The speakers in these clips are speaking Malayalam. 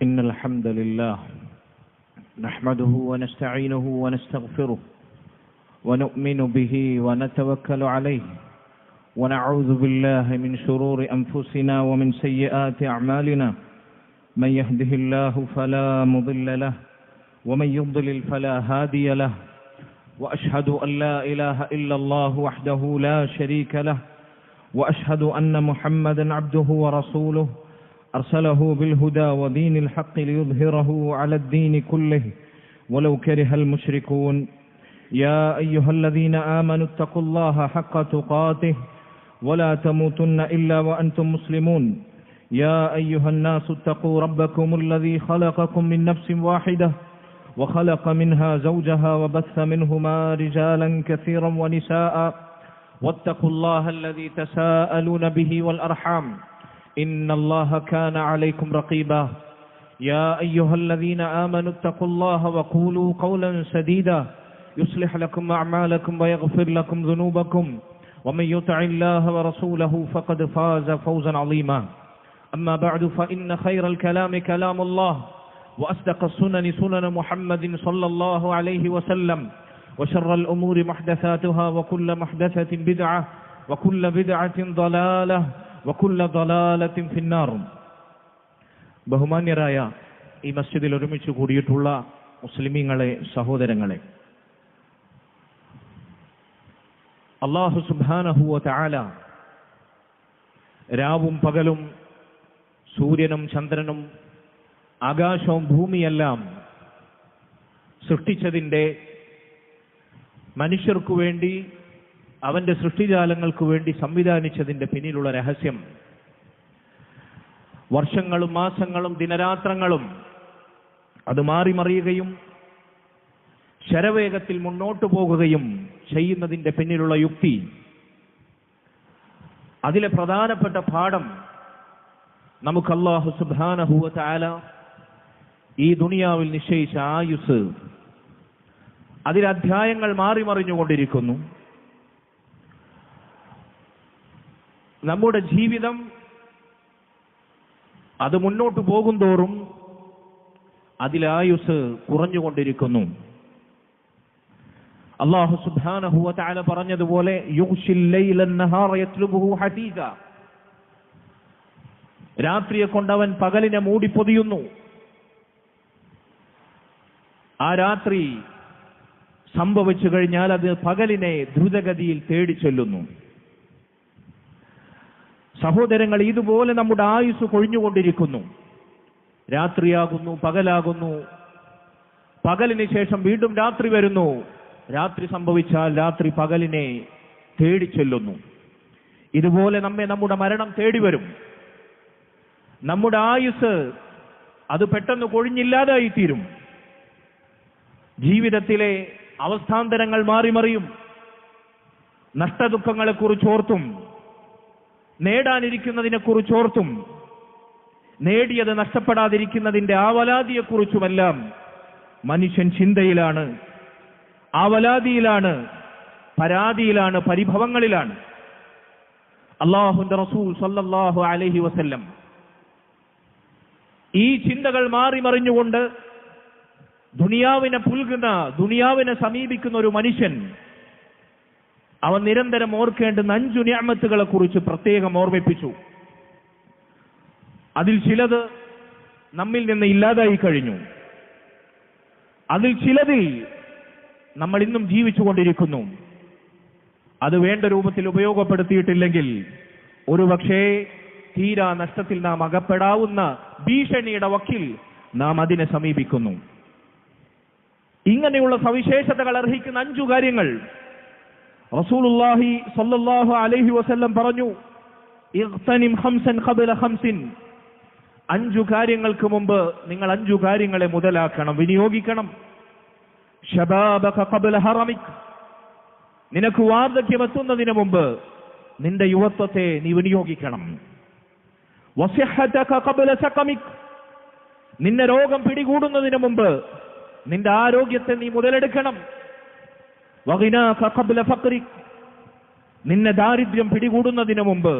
إن الحمد لله نحمده ونستعينه ونستغفره ونؤمن به ونتوكل عليه ونعوذ بالله من شرور أنفسنا ومن سيئات أعمالنا من يهده الله فلا مضل له ومن يضلل فلا هادي له وأشهد أن لا إله إلا الله وحده لا شريك له وأشهد أن محمدا عبده ورسوله أرسله بالهدى ودين الحق ليظهره على الدين كله ولو كره المشركون يا أيها الذين آمنوا اتقوا الله حق تقاته ولا تموتن إلا وأنتم مسلمون يا أيها الناس اتقوا ربكم الذي خلقكم من نفس واحدة وخلق منها زوجها وبث منهما رجالا كثيرا ونساء واتقوا الله الذي تساءلون به والأرحام إن الله كان عليكم رقيبا يا أيها الذين آمنوا اتقوا الله وقولوا قولا سديدا يصلح لكم أعمالكم ويغفر لكم ذنوبكم ومن يطع الله ورسوله فقد فاز فوزا عظيما أما بعد فإن خير الكلام كلام الله وأصدق السنن سنن محمد صلى الله عليه وسلم وشر الأمور محدثاتها وكل محدثة بدعة وكل بدعة ضلالة وكل ضلالة في النار. ബഹുമാന്യരായ ഈ മസ്ജിദിൽ ഒരുമിച്ച് കൂടിയിട്ടുള്ള മുസ്ലിമീങ്ങളെ, സഹോദരങ്ങളെ, അല്ലാഹു സുബ്ഹാനഹു വ തആല രാവും പകലും സൂര്യനും ചന്ദ്രനും ആകാശവും ഭൂമിയെല്ലാം സൃഷ്ടിച്ചതിൻ്റെ മനുഷ്യർക്കു വേണ്ടി, അവന്റെ സൃഷ്ടിജാലങ്ങൾക്ക് വേണ്ടി സംവിധാനിച്ചതിൻ്റെ പിന്നിലുള്ള രഹസ്യം വർഷങ്ങളും മാസങ്ങളും ദിനരാത്രങ്ങളും അത് മാറി മറിയുകയും ശരവേഗത്തിൽ മുന്നോട്ടു പോകുകയും ചെയ്യുന്നതിൻ്റെ പിന്നിലുള്ള യുക്തി, അതിലെ പ്രധാനപ്പെട്ട പാഠം നമുക്ക് അല്ലാഹു സുബ്ഹാനഹു വ തആല ഈ ദുനിയാവിൽ നിശ്ചയിച്ച ആയുസ്, അതിലെ അധ്യായങ്ങൾ മാറി മറിഞ്ഞുകൊണ്ടിരിക്കുന്നു. നമ്മുടെ ജീവിതം അത് മുന്നോട്ട് പോകുന്തോറും അതിലായുസ് കുറഞ്ഞുകൊണ്ടിരിക്കുന്നു. അല്ലാഹു സുബ്ഹാനഹു വ തആല പറഞ്ഞതുപോലെ യുഗ്ശിൽ ലൈല അൻ-നഹാറ യത്ലുബുഹു ഹദീദ, രാത്രിയെ കൊണ്ടവൻ പകലിനെ മൂടി പൊതിയുന്നു. ആ രാത്രി സംഭവിച്ചു കഴിഞ്ഞാൽ അത് പകലിനെ ദ്രുതഗതിയിൽ തേടി ചെല്ലുന്നു. സഹോദരങ്ങൾ, ഇതുപോലെ നമ്മുടെ ആയുസ് കൊഴിഞ്ഞുകൊണ്ടിരിക്കുന്നു. രാത്രിയാകുന്നു, പകലാകുന്നു, പകലിന് ശേഷം വീണ്ടും രാത്രി വരുന്നു. രാത്രി സംഭവിച്ചാൽ രാത്രി പകലിനെ തേടി ചെല്ലുന്നു. ഇതുപോലെ നമ്മുടെ മരണം തേടി വരും. നമ്മുടെ ആയുസ് അത് പെട്ടെന്ന് കൊഴിഞ്ഞില്ലാതായിത്തീരും. ജീവിതത്തിലെ അവസ്ഥാന്തരങ്ങൾ മാറി മറിയും. നഷ്ടദുഃഖങ്ങളെക്കുറിച്ചോർത്തും നേടാനിരിക്കുന്നതിനെക്കുറിച്ചോർത്തും നേടിയത് നഷ്ടപ്പെടാതിരിക്കുന്നതിൻ്റെ ആവലാതിയെക്കുറിച്ചുമെല്ലാം മനുഷ്യൻ ചിന്തയിലാണ്, ആവലാതിയിലാണ്, പരാതിയിലാണ്, പരിഭവങ്ങളിലാണ്. അല്ലാഹുവിന്റെ റസൂൽ സല്ലല്ലാഹു അലൈഹി വസല്ലം ഈ ചിന്തകൾ മാറി മറിഞ്ഞുകൊണ്ട് ദുനിയാവിനെ പുൽകുന്ന, ദുനിയാവിനെ സമീപിക്കുന്ന ഒരു മനുഷ്യൻ അവൻ നിരന്തരം ഓർക്കേണ്ടുന്ന 5 നിഅമത്തുകളെ കുറിച്ച് പ്രത്യേകം ഓർമ്മിപ്പിച്ചു. അതിൽ ചിലത് നമ്മിൽ നിന്ന് ഇല്ലാതായി കഴിഞ്ഞു. അതിൽ ചിലതിൽ നമ്മൾ ഇന്നും ജീവിച്ചുകൊണ്ടിരിക്കുന്നു. അത് വേണ്ട രൂപത്തിൽ ഉപയോഗപ്പെടുത്തിയിട്ടില്ലെങ്കിൽ ഒരുപക്ഷേ തീരാ നഷ്ടത്തിൽ നാം അകപ്പെടാവുന്ന ഭീഷണിയുടെ വക്കിൽ നാം അതിനെ സമീപിക്കുന്നു. ഇങ്ങനെയുള്ള സവിശേഷതകൾ അർഹിക്കുന്ന 5 കാര്യങ്ങൾ റസൂലുള്ളാഹി സ്വല്ലല്ലാഹു അലൈഹി വസല്ലം പറഞ്ഞു, ഇഗ്തനിം ഖംസൻ ഖബല ഖംസിൻ, 5 കാര്യങ്ങൾക്ക് മുമ്പ് നിങ്ങൾ 5 കാര്യങ്ങളെ മുതലാക്കണം, വിനിയോഗിക്കണം. ശബാബക ഖബല ഹറമിക്, നിനക്ക് വാർദ്ധക്യം എത്തുന്നതിന് മുമ്പ് നിന്റെ യുവത്വത്തെ നീ വിനിയോഗിക്കണം. വസിഹതക ഖബല സഖമിക്, നിന്നെ രോഗം പിടികൂടുന്നതിന് മുമ്പ് നിന്റെ ആരോഗ്യത്തെ നീ മുതലെടുക്കണം. വഗിനാക ഖബല ഫഖ്രിക്, നിന്നെ ദാരിദ്ര്യം പിടികൂടുന്നതിന് മുമ്പ്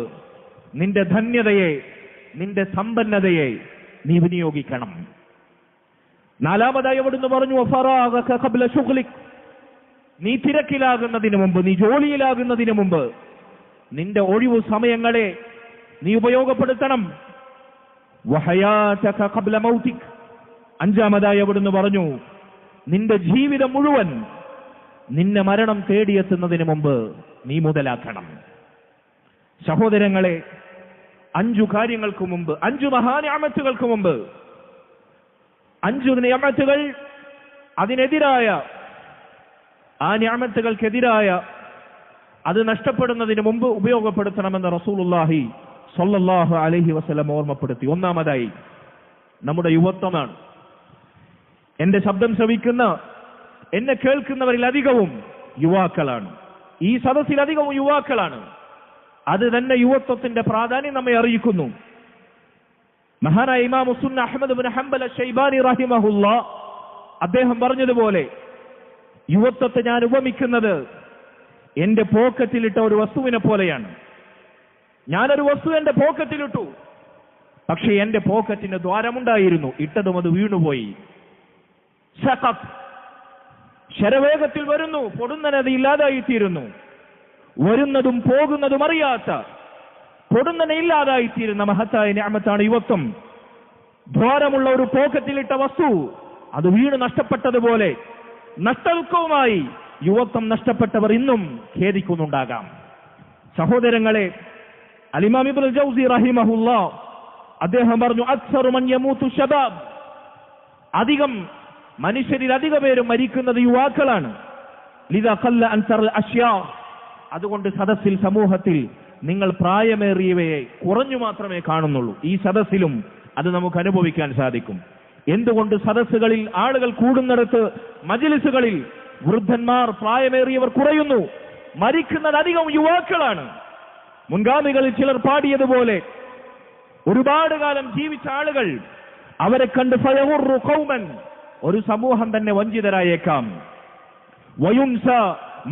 നിന്റെ ധന്യതയെ, നിന്റെ സമ്പന്നതയെ നീ വിനിയോഗിക്കണം. നാലാമതായി അവിടുന്ന് പറഞ്ഞു വഫറാഗക ഖബ്ല ശുഗ്ലിക്, നീ തിരക്കിലാകുന്നതിന് മുമ്പ്, നീ ജോലിയിലാകുന്നതിന് മുമ്പ് നിന്റെ ഒഴിവു സമയങ്ങളെ നീ ഉപയോഗപ്പെടുത്തണം. വഹയാതക ഖബ്ല മൗതിക്, അഞ്ചാമതായി അവിടുന്ന് പറഞ്ഞു നിന്റെ ജീവിതം മുഴുവൻ നിന്നെ മരണം തേടിയെത്തുന്നതിന് മുമ്പ് നീ മുതലാക്കണം. സഹോദരങ്ങളെ, 5 കാര്യങ്ങൾക്ക് മുമ്പ്, 5 മഹാനിഅമത്തുകൾക്ക് മുമ്പ്, 5 നിഅമത്തുകൾ അതിനെതിരായ, ആ നിഅമത്തുകൾക്കെതിരായ അത് നഷ്ടപ്പെടുന്നതിന് മുമ്പ് ഉപയോഗപ്പെടുത്തണമെന്ന് റസൂലുള്ളാഹി സ്വല്ലല്ലാഹു അലൈഹി വസല്ലം ഓർമ്മപ്പെടുത്തി. ഒന്നാമതായി നമ്മുടെ യുവത്വമാണ്. എന്റെ ശബ്ദം ശ്രവിക്കുന്ന, എന്നെ കേൾക്കുന്നവരിൽ അധികവും യുവാക്കളാണ്. ഈ സദസ്സിലധികവും യുവാക്കളാണ്. അത് തന്നെ യുവത്വത്തിന്റെ പ്രാധാന്യം നമ്മെ അറിയിക്കുന്നു. മഹാനായ ഇമാം സുന്ന അഹ്മദ് ഇബ്നു ഹംബൽ അശ്ശൈബാനി റഹിമഹുല്ലാഹ് അദ്ദേഹം പറഞ്ഞതുപോലെ, യുവത്വത്തെ ഞാൻ ഉപമിക്കുന്നത് എന്റെ പോക്കറ്റിലിട്ട ഒരു വസ്തുവിനെ പോലെയാണ്. ഞാനൊരു വസ്തു എന്റെ പോക്കറ്റിലിട്ടു, പക്ഷേ എന്റെ പോക്കറ്റിന് ദ്വാരമുണ്ടായിരുന്നു, ഇട്ടതും അത് വീണുപോയി. ശരവേഗത്തിൽ വരുന്നു, പൊടുന്നനത് ഇല്ലാതായിത്തീരുന്നു. വരുന്നതും പോകുന്നതും അറിയാത്ത, പൊടുന്നനെ ഇല്ലാതായിത്തീരുന്ന മഹത്തായ നിഅമത്താണ് യുവത്വം. ദ്വാരമുള്ള ഒരു പോക്കറ്റിലിട്ട വസ്തു അത് വീണ് നഷ്ടപ്പെട്ടതുപോലെ നഷ്ടദുഃഖവുമായി യുവത്വം നഷ്ടപ്പെട്ടവർ ഇന്നും ഖേദിക്കുന്നുണ്ടാകാം. സഹോദരങ്ങളെ, അൽ-ഇമാം ഇബ്നുൽ ജൗസി റഹിമഹുല്ലാഹ് അദ്ദേഹം പറഞ്ഞു അക്സറു മൻ യമൂതു ശബാബ്, അധികം മനുഷ്യരിൽ അധിക പേരും മരിക്കുന്നത് യുവാക്കളാണ്. ലിദാ ഖല്ല അൻ തറൽ അശ്യാ, അതുകൊണ്ട് സദസ്സിൽ, സമൂഹത്തിൽ നിങ്ങൾ പ്രായമേറിയവയെ കുറഞ്ഞു മാത്രമേ കാണുന്നുള്ളൂ. ഈ സദസ്സിലും അത് നമുക്ക് അനുഭവിക്കാൻ സാധിക്കും. എന്തുകൊണ്ട് സദസ്സുകളിൽ ആളുകൾ കൂടുന്നിടത്ത്, മജ്‌ലിസുകളിൽ വൃദ്ധന്മാർ, പ്രായമേറിയവർ കുറയുന്നു? മരിക്കുന്നത് അധികം യുവാക്കളാണ്. മുൻഗാമികളിൽ ചിലർ പാടിയതുപോലെ ഒരുപാട് കാലം ജീവിച്ച ആളുകൾ, അവരെ കണ്ട് ഫയഹുറു ഖൗമൻ, ഒരു സമൂഹം തന്നെ വഞ്ചിതരായേക്കാം. വയുൻസ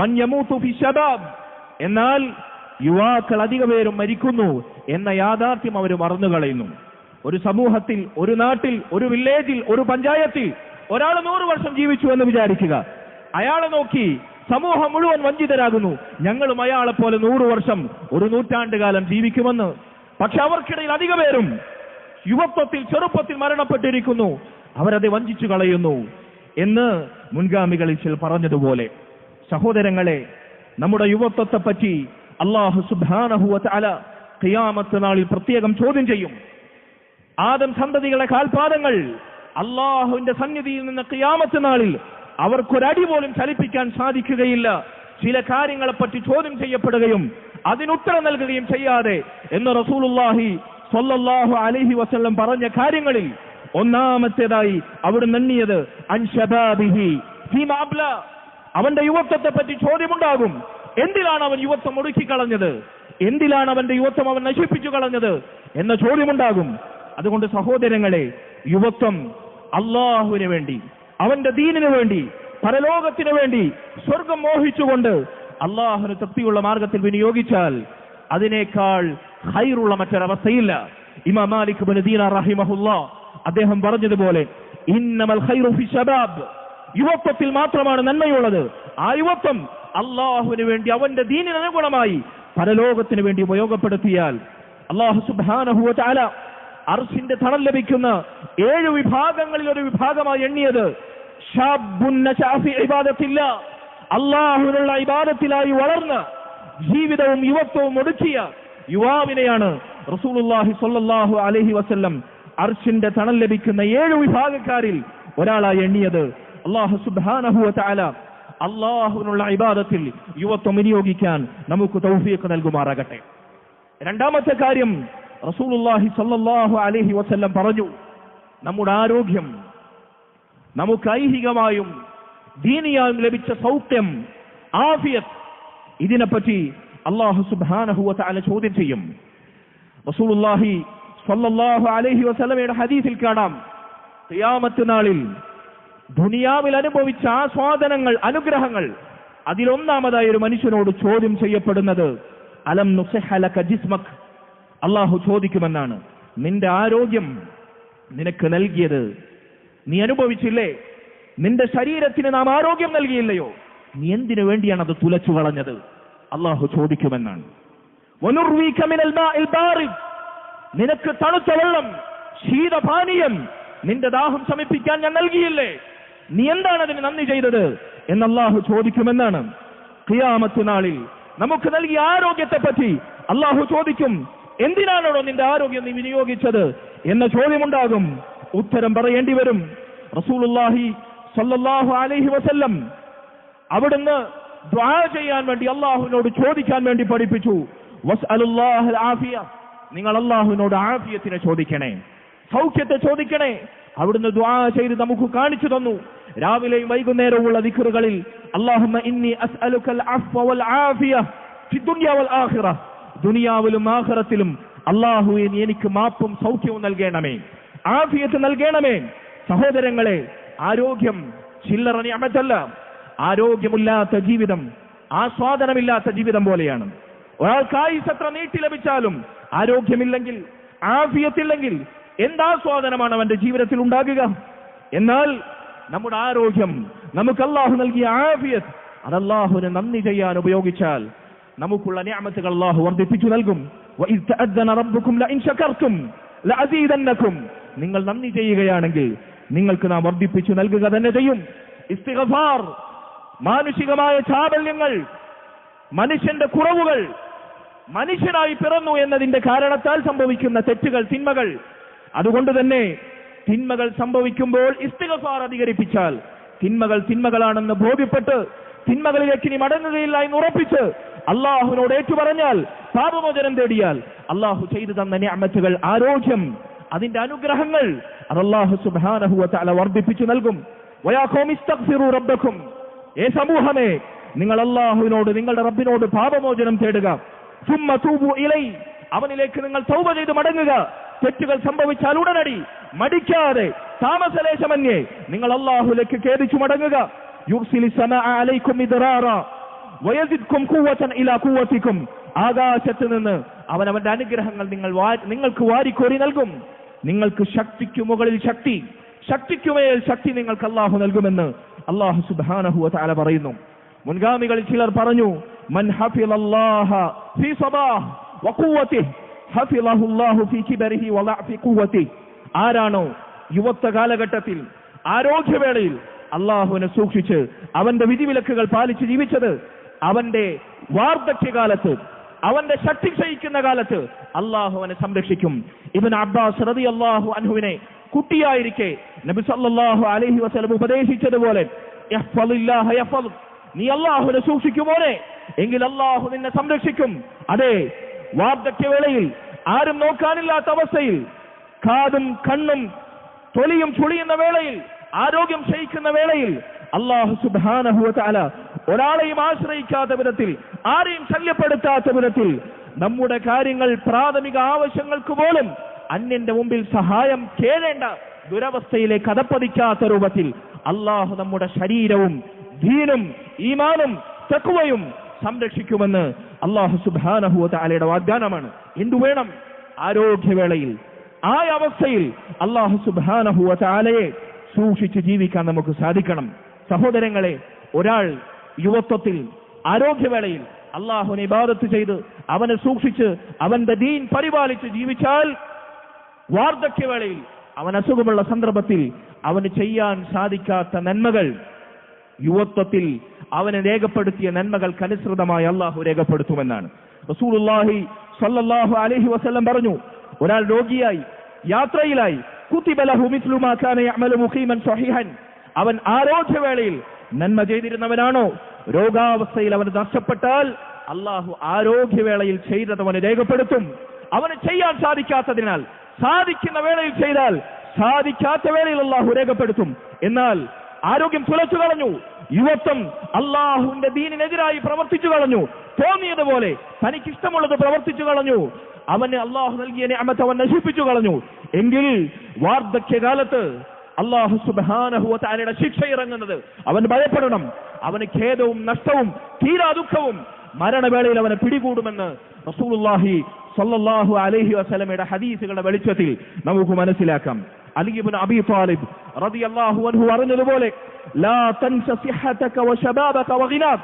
മൻ യമൂതു ഫി ശബാബ്, എന്നാൽ യുവാക്കൾ അധിക പേരും മരിക്കുന്നു എന്ന യാഥാർത്ഥ്യം അവർ മറന്നുകളയുന്നു. ഒരു സമൂഹത്തിൽ, ഒരു നാട്ടിൽ, ഒരു വില്ലേജിൽ, ഒരു പഞ്ചായത്തിൽ ഒരാൾ 100 വർഷം ജീവിച്ചു എന്ന് വിചാരിക്കുക. അയാളെ നോക്കി സമൂഹം മുഴുവൻ വഞ്ചിതരാകുന്നു. ഞങ്ങളും അയാളെ പോലെ 100 വർഷം, ഒരു നൂറ്റാണ്ട് കാലം ജീവിക്കുമെന്ന്. പക്ഷെ അവർക്കിടയിൽ അധിക പേരും യുവത്വത്തിൽ, ചെറുപ്പത്തിൽ മരണപ്പെട്ടിരിക്കുന്നു. അവരത് വഞ്ചിച്ചു കളയുന്നു എന്ന് മുൻഗാമികളിൽ ചില പറഞ്ഞതുപോലെ. സഹോദരങ്ങളെ, നമ്മുടെ യുവത്വത്തെ പറ്റി അല്ലാഹു സുബ്ഹാനഹു വ തആല ഖിയാമത്ത് നാളിൽ പ്രത്യേകം ചോദ്യം ചെയ്യും. ആദം സന്തതികളെ കാൽപാദങ്ങൾ അല്ലാഹുവിന്റെ സന്നിധിയിൽ നിന്ന് ഖിയാമത്ത് നാളിൽ അവർക്കൊരടി പോലും ചലിപ്പിക്കാൻ സാധിക്കുകയില്ല. ചില കാര്യങ്ങളെപ്പറ്റി ചോദ്യം ചെയ്യപ്പെടുകയും അതിനുത്തരം നൽകുകയും ചെയ്യാതെ എന്ന് റസൂലുള്ളാഹി സ്വല്ലല്ലാഹു അലൈഹി വസല്ലം പറഞ്ഞ കാര്യങ്ങളിൽ ഒന്നാമത്തേതായി അവിടുന്ന് എണ്ണിയത് അൻ ശബാബിഹി ഫീമാ അബ്ല, അവന്റെ യുവത്വത്തെ പറ്റി ചോദ്യമുണ്ടാകും. എന്തിലാണ് അവൻ യുവത്വം ഒടുക്കിക്കളഞ്ഞത്? എന്തിലാണ് അവന്റെ യുവത്വം അവൻ നശിപ്പിച്ചു കളഞ്ഞത് എന്ന ചോദ്യമുണ്ടാകും. അതുകൊണ്ട് സഹോദരങ്ങളെ, യുവത്വം അള്ളാഹുവിന് വേണ്ടി, അവന്റെ ദീനിനു വേണ്ടി, പരലോകത്തിനു വേണ്ടി സ്വർഗം മോഹിച്ചുകൊണ്ട് അള്ളാഹുവിന് തൃപ്തിയുള്ള മാർഗത്തിൽ വിനിയോഗിച്ചാൽ അതിനേക്കാൾ ഖൈറുള്ള മറ്റൊരവസ്ഥയില്ല. ഇമാം മാലിക് ഇബ്നു ദീനാർ റഹിമഹുല്ലാഹ് അദ്ദേഹം പറഞ്ഞതുപോലെ, ഇന്നമൽ ഖൈറു ഫി ശബാബ്, യുവത്വത്തിൽ മാത്രമാണ് നന്മയുള്ളത്. ആ യുവത്വം അള്ളാഹുവിന് വേണ്ടി, അവന്റെ ദീനിന് അനുഗുണമായി പരലോകത്തിന് വേണ്ടി ഉപയോഗപ്പെടുത്തിയാൽ അല്ലാഹു സുബ്ഹാനഹു വ തആല അർശിന്റെ തണൽ ലഭിക്കുന്ന 7 വിഭാഗങ്ങളിൽ ഒരു വിഭാഗമായി എണ്ണിയത് ശാബ്ബുൻ നശഅ ഫി ഇബാദത്തില്ലാഹ്, അള്ളാഹുവിനുള്ള ഇബാദത്തിലായി വളർന്ന ജീവിതവും യുവത്വവും ഒടുക്കിയ യുവാവിനെയാണ് റസൂലുള്ളാഹി സ്വല്ലല്ലാഹു അലൈഹി വസല്ലം അർശിന്റെ തണൽ ലഭിക്കുന്ന 7 വിഭാഗക്കാരിൽ ഒരാളായി എണ്ണിയത്. അല്ലാഹു സുബ്ഹാനഹു വ തആല അള്ളാഹുവിനുള്ള ഇബാദത്തിൽ യുവത്വം വിനിയോഗിക്കാൻ നമുക്ക് തൗഫീഖ് നൽകുമാറാകട്ടെ. രണ്ടാമത്തെ കാര്യം റസൂലുള്ളാഹി സ്വല്ലല്ലാഹു അലൈഹി വസല്ലം പറഞ്ഞു, നമ്മുടെ ആരോഗ്യം, നമുക്ക് ഐഹികമായും ദീനിയായും ലഭിച്ച സൗഖ്യം, ആഫിയത്ത്, ഇതിനെപ്പറ്റി അല്ലാഹു സുബ്ഹാനഹു വ തആല ചോദ്യം ചെയ്യും. റസൂലുള്ളാഹി സ്വല്ലല്ലാഹു അലൈഹി വസല്ലമയുടെ ഹദീസിൽ കാണാം, ഖിയാമത്ത് നാളിൽ ദുനിയാവിൽ അനുഭവിച്ച ആസ്വാദനങ്ങൾ, അനുഗ്രഹങ്ങൾ, അതിലൊന്നാമതായി ഒരു മനുഷ്യനോട് ചോദ്യം ചെയ്യപ്പെടുന്നത് അലം നുസഹ്ഹ ലക ജിസ്മക്, അല്ലാഹു ചോദിക്കുമെന്നാണ്, നിന്റെ ആരോഗ്യം നിനക്ക് നൽകിയത് നീ അനുഭവിച്ചില്ലേ? നിന്റെ ശരീരത്തിന് നാം ആരോഗ്യം നൽകിയില്ലയോ? നീ എന്തിനു വേണ്ടിയാണ് അത് തുലച്ചു കളഞ്ഞത്? അള്ളാഹു ചോദിക്കുമെന്നാണ്. നിനക്ക് തണുത്ത വെള്ളം, ശീതപാനീയം, നിന്റെ ദാഹം ശമിപ്പിക്കാൻ ഞാൻ നൽകിയില്ലേ? നീ എന്താണ് അതിന് നന്ദി ചെയ്തത് എന്ന് അള്ളാഹു ചോദിക്കുമെന്നാണ്. ഖിയാമത്ത് നാളിൽ നമുക്ക് നൽകിയ ആരോഗ്യത്തെ പറ്റി അള്ളാഹു ചോദിക്കും, എന്തിനാണോ നിന്റെ ആരോഗ്യം നീ വിനിയോഗിച്ചത് എന്ന ചോദ്യമുണ്ടാകും. ഉത്തരം പറയേണ്ടി വരും. റസൂലുള്ളാഹി സ്വല്ലല്ലാഹു അലൈഹി വസല്ലം അവിടുന്ന് ദുആ ചെയ്യാൻ വേണ്ടി അള്ളാഹുവിനോട് ചോദിക്കാൻ വേണ്ടി പഠിപ്പിച്ചു. വസ്അലുല്ലാഹൽ ആഫിയ, നിങ്ങൾ അള്ളാഹുവിനോട് ആഫിയത്തിനെ ചോദിക്കണേ, സൗഖ്യത്തെ ചോദിക്കണേ. അവിടുന്ന് ദുആ ചെയ്ത് നമുക്ക് കാണിച്ചു തന്നു. രാവിലെയും വൈകുന്നേരവുമുള്ള ദിക്റുകളിൽ അല്ലാഹുമ്മ ഇന്നി അസ്അലുക്കൽ അഫ്വ വൽ ആഫിയ ഫി ദുനിയ വൽ ആഖിറ, ദുനിയാവിലും ആഖിറത്തിലും അല്ലാഹുവേ നീ എനിക്ക് മാപ്പും സൗഖ്യവും നൽകണമേ, ആഫിയത്ത് നൽകണമേ. സഹോദരങ്ങളെ, ആരോഗ്യം ചില്ലറ നിഅമത്തല്ല. ആരോഗ്യമില്ലാത്ത ജീവിതം ആസ്വാദനമില്ലാത്ത ജീവിതം പോലെയാണ്. ഒരാൾക്ക് ആയുസ് എത്ര നീട്ടി ലഭിച്ചാലും ആരോഗ്യമില്ലെങ്കിൽ, ആഫിയത്തില്ലെങ്കിൽ എന്താസ്വാദനമാണ് അവന്റെ ജീവിതത്തിൽ ഉണ്ടാകുക? എന്നാൽ നമ്മുടെ ആരോഗ്യം, നമുക്ക് അല്ലാഹു നൽകിയ ആഫിയത്ത്, അത് അല്ലാഹുവിന് നന്ദി ചെയ്യാൻ ഉപയോഗിച്ചാൽ നമുക്കുള്ള നിഅമത്തുകൾ അല്ലാഹു വർദ്ധിപ്പിച്ചു നൽകും. വഇദ് തഅദ്ദന റബ്ബുക്കും ലഇൻ ശകർതും ലഅസീദന്നകും, നിങ്ങൾ നന്ദി ചെയ്യുകയാണെങ്കിൽ നിങ്ങൾക്ക് നാം വർദ്ധിപ്പിച്ചു നൽകുക തന്നെ ചെയ്യും. ഇസ്തിഗ്ഫാർ, മാനുഷികമായ ചാബല്യങ്ങൾ, മനുഷ്യന്റെ കുറവുകൾ, മനുഷ്യനായി പിറന്നു എന്നതിന്റെ കാരണത്താൽ സംഭവിക്കുന്ന തെറ്റുകൾ, തിന്മകൾ. അതുകൊണ്ട് തന്നെ തിന്മകൾ സംഭവിക്കുമ്പോൾ ഇസ്തിഗ്ഫാർ അധികരിപ്പിച്ചാൽ, തിന്മകൾ തിന്മകളാണെന്ന് ബോധ്യപ്പെട്ട് തിന്മകളിലേക്ക് ഇനി മടങ്ങുകയില്ല എന്ന് ഉറപ്പിച്ച് അള്ളാഹുവിനോട് ഏറ്റുപറഞ്ഞാൽ, പാപമോചനം തേടിയാൽ അള്ളാഹു ചെയ്തു തന്ന നിഅമത്തുകൾ, ആരോഗ്യം, അതിന്റെ അനുഗ്രഹങ്ങൾ അത് അല്ലാഹു സുബ്ഹാനഹു വ തആല വർദ്ധിപ്പിച്ചു നൽകും. വയാ ഖൗമി ഇസ്തഗ്ഫിറൂ റബ്ബക്കും, ഏ സമൂഹമേ, നിങ്ങൾ അല്ലാഹുവിനോട്, നിങ്ങളുടെ റബ്ബിനോട് പാപമോചനം തേടുക. സുമ്മ തൂബു ഇലൈ, അവനിലേക്ക് നിങ്ങൾ തൗബ ചെയ്ത് മടങ്ങുക. തെറ്റുകൾ സംഭവിച്ചാൽ ഉടനടി മടിക്കാതെ താമസലേശമന്യേ നിങ്ങൾ അല്ലാഹുവിലേക്ക് ഖേദിച്ചു മടങ്ങുക. യുർസിലി സമാഅ അലൈക്കും മിദ്റാറ വയസിദ്കും ഖുവതൻ ഇലാ ഖുവതികും, ആകാശത്ത് നിന്ന് അവൻ അവന്റെ അനുഗ്രഹങ്ങൾ നിങ്ങൾക്ക് വാരിക്കോരി നൽകും. നിങ്ങൾക്ക് ശക്തിക്കു മുകളിൽ ശക്തി, ശക്തിക്കുമേൽ ശക്തി നിങ്ങൾക്ക് അല്ലാഹു നൽകുമെന്ന് അല്ലാഹു സുബ്ഹാനഹു വ തആല പറയുന്നു. മുൻഗാമികളിൽ ചിലർ പറഞ്ഞു, മൻ ഹഫിളല്ലാഹ ഫീ സബാഹ് വ ഖുവതിഹി ഹഫിളഹു അല്ലാഹു ഫീ കിബരിഹി വ ലഅഫി ഖുവതിഹി. ആരാണോ യുവത്വ കാലഘട്ടത്തിൽ, ആരോഗ്യവേളയിൽ അല്ലാഹുവിനെ സൂക്ഷിച്ച് അവന്റെ വിധിവിലക്കുകൾ പാലിച്ച് ജീവിച്ചത്, അവന്റെ വാർദ്ധക്യകാലത്ത്, അവന്റെ ശക്തി ക്ഷയിക്കുന്ന കാലത്ത് അല്ലാഹു അവനെ സംരക്ഷിക്കും. ഇബ്നു അബ്ബാസ് റളിയല്ലാഹു അൻഹുവിനെ കുട്ടിയായിരിക്കെ നബി സല്ലല്ലാഹു അലൈഹി വസല്ലം ഉപദേശിച്ചതുപോലെ, യഹ്ഫളില്ലാഹ യഹ്ഫള്, നീ അല്ലാഹുവിനെ സൂക്ഷിക്കുമോനെ, എങ്കിൽ അല്ലാഹു നിന്നെ സംരക്ഷിക്കും. അതെ, വാർദ്ധക്യവേളയിൽ ആരും നോക്കാനില്ലാത്ത അവസ്ഥയിൽ, കാതും കണ്ണും തൊലിയും ചുളിയുന്ന വേളയിൽ, ആരോഗ്യം ക്ഷയിക്കുന്ന വേളയിൽ അല്ലാഹു സുബ്ഹാനഹു വ തആല ഒരാളെയും ആശ്രയിക്കാത്ത വിധത്തിൽ, ആരെയും ശല്യപ്പെടുത്താത്ത വിധത്തിൽ, നമ്മുടെ കാര്യങ്ങൾ, പ്രാഥമിക ആവശ്യങ്ങൾക്ക് പോലും അന്യന്റെ മുമ്പിൽ സഹായം കേഴേണ്ട ദുരവസ്ഥയിലേക്ക് അതപ്പതിക്കാത്ത രൂപത്തിൽ അല്ലാഹു നമ്മുടെ ശരീരവും ദീനും ഈമാനും തഖ്വയും സംരക്ഷിക്കുമെന്ന് അല്ലാഹു സുബ്ഹാനഹു വ തആലയുടെ വാഗ്ദാനമാണ്. എന്തു വേണം? ആരോഗ്യവേളയിൽ, ആ അവസ്ഥയിൽ അല്ലാഹു സുബ്ഹാനഹു വ തആലയെ സൂക്ഷിച്ച് ജീവിക്കാൻ നമുക്ക് സാധിക്കണം. സഹോദരങ്ങളെ, ഒരാൾ യുവത്വത്തിൽ, ആരോഗ്യവേളയിൽ അല്ലാഹുവിനെ ഇബാദത്ത് ചെയ്ത് അവനെ സൂക്ഷിച്ച് അവന്റെ ദീൻ പരിപാലിച്ച് ജീവിച്ചാൽ, വാർദ്ധക്യവേളയിൽ അവൻ അസുഖമുള്ള സന്ദർഭത്തിൽ അവന് ചെയ്യാൻ സാധിക്കാത്ത നന്മകൾ യുവത്വത്തിൽ അവനെ രേഖപ്പെടുത്തിയ നന്മകൾക്കനുസൃതമായി അല്ലാഹു രേഖപ്പെടുത്തുമെന്നാണ് റസൂലുള്ളാഹി സ്വല്ലല്ലാഹു അലൈഹി വസല്ലം പറഞ്ഞു. ഒരാൾ രോഗിയായി, യാത്രയിലായി, കുതിബ ലഹു മിസ്ലു മാ കാന യഅമലു മുഖീമൻ സ്വഹീഹൻ, അവൻ ആരോഗ്യവേളയിൽ നന്മ ചെയ്തിരുന്നവനാണോ, രോഗാവസ്ഥയിൽ അവന് നഷ്ടപ്പെട്ടാൽ അല്ലാഹു ആരോഗ്യവേളയിൽ ചെയ്തത് അവന് രേഖപ്പെടുത്തും. അവന് ചെയ്യാൻ സാധിക്കാത്തതിനാൽ സാധിക്കുന്ന വേളയിൽ ചെയ്താൽ സാധിക്കാത്ത വേളയിൽ അല്ലാഹു രേഖപ്പെടുത്തും. എന്നാൽ ആരോഗ്യം തുലച്ചു കളഞ്ഞു, യുവത്വം അല്ലാഹുവിന്റെ ദീനിനെതിരായി പ്രവർത്തിച്ചു കളഞ്ഞു, തോന്നിയതുപോലെ തനിക്കിഷ്ടമുള്ളത് പ്രവർത്തിച്ചു കളഞ്ഞു, അവന് അല്ലാഹു നൽകിയ നിഅമത്ത് അവൻ നശിപ്പിച്ചു കളഞ്ഞു, എങ്കിൽ വാർദ്ധക്യകാലത്ത് അല്ലാഹു സുബ്ഹാനഹു വ തആലയുടെ ശിക്ഷ ഇറങ്ങുന്നത് അവൻ ഭയപ്പെടണം. അവന് ഖേദവും നഷ്ടവും തീരാ ദുഃഖവും മരണവേളയിൽ അവനെ പിടികൂടുമെന്ന് റസൂലുള്ളാഹി സ്വല്ലല്ലാഹു അലൈഹി വസല്ലമയുടെ ഹദീസുകളുടെ വെളിച്ചത്തിൽ നമുക്ക് മനസ്സിലാക്കാം. അലി ഇബ്നു അബീ ത്വാലിബ് റളിയല്ലാഹു അൻഹു പറഞ്ഞതുപോലെ ലാ തൻസ സിഹ്ഹതക വശബാബക വഗിനാക,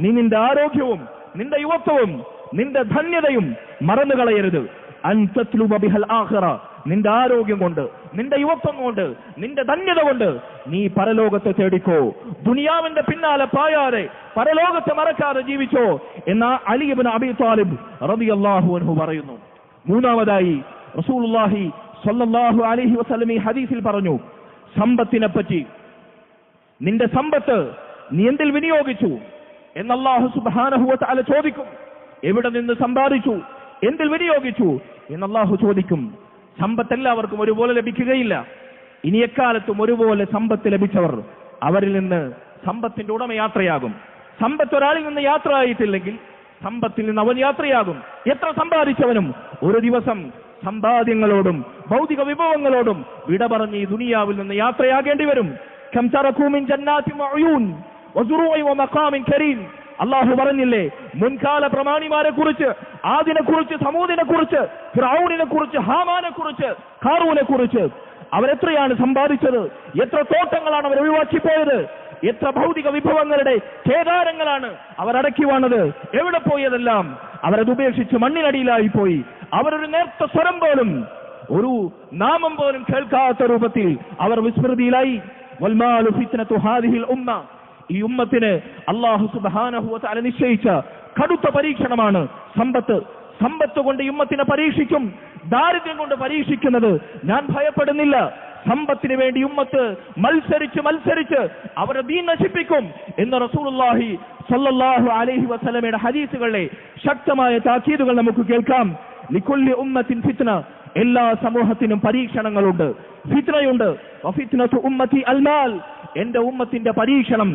നീ നിന്റെ ആരോഗ്യവും നിന്റെ യുവത്വവും നിന്റെ ധന്യതയും മറന്നു കളയരുത്. അൻ തത്ലുബ ബിഹൽ ആഖിറ, നിന്റെ ആരോഗ്യം കൊണ്ട് നിന്റെ യുവത്വം കൊണ്ട് നിന്റെ ധന്യത കൊണ്ട് നീ പരലോകത്തെ തേടിക്കോ, ദുനിയാവിന്റെ പിന്നാലെ പായാതെ പരലോകത്തെ മറക്കാതെ ജീവിച്ചോ എന്ന അലി ഇബ്നു അബീ ത്വാലിബ് റളിയല്ലാഹു അൻഹു പറയുന്നു. മൂന്നാമതായി റസൂലുള്ളാഹി സ്വല്ലല്ലാഹു അലൈഹി വസല്ലം ഈ ഹദീസിൽ പറഞ്ഞു, സമ്പത്തിനെ പറ്റി. നിന്റെ സമ്പത്ത് നീ എന്തിൽ വിനിയോഗിച്ചു എന്ന് അല്ലാഹു സുബ്ഹാനഹു വ തആല ചോദിക്കും. എവിടെ നിന്ന് സമ്പാദിച്ചു, എന്തിൽ വിനിയോഗിച്ചു എന്ന് അല്ലാഹു ചോദിക്കും. സമ്പത്ത് എല്ലാവർക്കും ഒരുപോലെ ലഭിക്കുകയില്ല. ഇനി എക്കാലത്തും ഒരുപോലെ സമ്പത്ത് ലഭിച്ചവർ, അവരിൽ നിന്ന് സമ്പത്തിന്റെ ഉടമ യാത്രയാകും. സമ്പത്ത് ഒരാളിൽ നിന്ന് യാത്ര ആയിട്ടില്ലെങ്കിൽ സമ്പത്തിൽ നിന്ന് അവൻ യാത്രയാകും. എത്ര സമ്പാദിച്ചവനും ഒരു ദിവസം സമ്പാദ്യങ്ങളോടും ഭൗതിക വിഭവങ്ങളോടും വിട പറഞ്ഞ് ഈ ദുനിയാവിൽ നിന്ന് യാത്രയാകേണ്ടി വരും. കം തറകൂ മിൻ ജന്നാത്തി വഉയൂൻ വസുറൂഇ വമഖാമിൻ കരീം. അല്ലാഹു പറഞ്ഞില്ലേ, മുൻകാല പ്രമാണിമാരെ കുറിച്ച്, ആദിനെ കുറിച്ച്, സമൂദിനെ കുറിച്ച്, ഫിർഔനിനെ കുറിച്ച്, ഹാമാനെ കുറിച്ച്, ഖാറൂനെ കുറിച്ച്. അവരെത്രയാണ് സമ്പാദിച്ചത്, എത്ര തോട്ടങ്ങളാണ് അവർ ഒഴിവാക്കിപ്പോയത്, എത്ര ഭൗതിക വിഭവങ്ങളുടെ കേദാരങ്ങളാണ് അവർ അടക്കി വാണത്. എവിടെ പോയതെല്ലാം അവരത് ഉപേക്ഷിച്ച് മണ്ണിനടിയിലായി പോയി. അവരൊരു നേർത്ത സ്വരം പോലും, ഒരു നാമം പോലും കേൾക്കാത്ത രൂപത്തിൽ അവർ വിസ്മൃതിയിലായി. വൽമാലു ഫിത്നതു ഹാദിഹിൽ ഉമ്മ, ഈ ഉമ്മത്തിന് അല്ലാഹു സുബ്ഹാനഹു വ തആല നിശ്ചയിച്ച കടുത്ത പരീക്ഷണമാണ് സമ്പത്ത്. സമ്പത്ത് കൊണ്ട് ഈ ഉമ്മത്തിനെ പരീക്ഷിക്കും. ദാരിദ്ര്യം കൊണ്ട് പരീക്ഷിക്കുന്നത് ഞാൻ ഭയപ്പെടുന്നില്ല. സമ്പത്തിന് വേണ്ടി ഉമ്മത്ത് മത്സരിച്ച് അവരെ ദീൻ നശിപ്പിക്കും എന്ന് റസൂലുള്ളാഹി സ്വല്ലല്ലാഹു അലൈഹി വസല്ലമയുടെ ഹദീസുകളിലെ ശക്തമായ താക്കീതുകൾ നമുക്ക് കേൾക്കാം. ലികുല്ലി ഉമ്മത്തിൻ ഫിത്ന, എല്ലാ സമൂഹത്തിനും പരീക്ഷണങ്ങളുണ്ട്, ഫിത്നയുണ്ട്. വഫിത്നതു ഉമ്മത്തി അൽമാൽ, എന്റെ ഉമ്മത്തിന്റെ പരീക്ഷണം,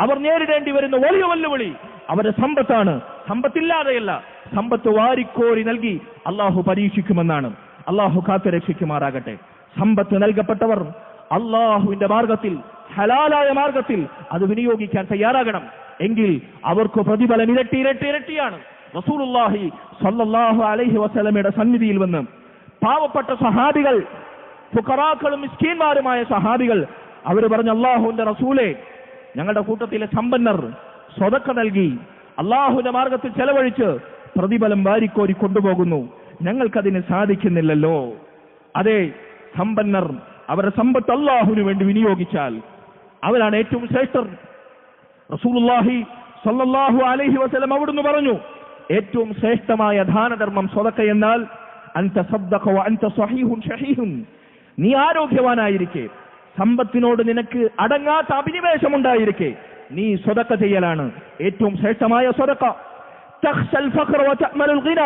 അവർ നേരിടേണ്ടി വരുന്ന വലിയ വെല്ലുവിളി അവരുടെ സമ്പത്താണ്. സമ്പത്തില്ലാതെയല്ല, സമ്പത്ത് വാരിക്കോരി നൽകി അള്ളാഹു പരീക്ഷിക്കുമെന്നാണ്. അള്ളാഹു കാത്തുരക്ഷിക്കുമാറാകട്ടെ. സമ്പത്ത് നൽകപ്പെട്ടവർ അള്ളാഹുവിന്റെ മാർഗത്തിൽ, ഹലാലായ മാർഗത്തിൽ അത് വിനിയോഗിക്കാൻ തയ്യാറാകണം. എങ്കിൽ അവർക്ക് പ്രതിഫലം ഇരട്ടിയാണ്. റസൂലുള്ളാഹി സ്വല്ലല്ലാഹു അലൈഹി വസല്ലമയുടെ സന്നിധിയിൽ വന്ന് പാവപ്പെട്ട സഹാബികൾ, ഫുഖറാക്കളും മിസ്കീന്മാരുമായ സഹാബികൾ, അവർ പറഞ്ഞു, അള്ളാഹുവിന്റെ റസൂലേ, ഞങ്ങളുടെ കൂട്ടത്തിലെ സമ്പന്നർ സ്വതക്ക നൽകി അള്ളാഹുവിന്റെ മാർഗത്തിൽ ചെലവഴിച്ച് പ്രതിഫലം വാരിക്കോരി കൊണ്ടുപോകുന്നു, ഞങ്ങൾക്കതിന് സാധിക്കുന്നില്ലല്ലോ. അതെ, സമ്പന്നർ അവരുടെ സമ്പത്ത് അള്ളാഹുവിന് വേണ്ടി വിനിയോഗിച്ചാൽ അവരാണ് ഏറ്റവും ശ്രേഷ്ഠർ. റസൂലുള്ളാഹി സ്വല്ലല്ലാഹു അലൈഹി വസല്ലം അവിടുന്ന് പറഞ്ഞു, ഏറ്റവും ശ്രേഷ്ഠമായ ദാനധർമ്മം സ്വതക്ക എന്നാൽ അൻത സദ്ദഖ വ അൻത സ്വഹീഹുൻ ഷഹീഹുൻ, നീ ആരോഗ്യവാനായിരിക്കെ, സമ്പത്തിനോട് നിനക്ക് അടങ്ങാത്ത അഭിനിവേശമുണ്ടായിരിക്കെ നീ സ്വതക്ക ചെയ്യലാണ് ഏറ്റവും ശ്രേഷ്ഠമായ സ്വതക്ക. തഖ്ശൽ ഫഖ്റ വ തഅമലുൽ ഗിന,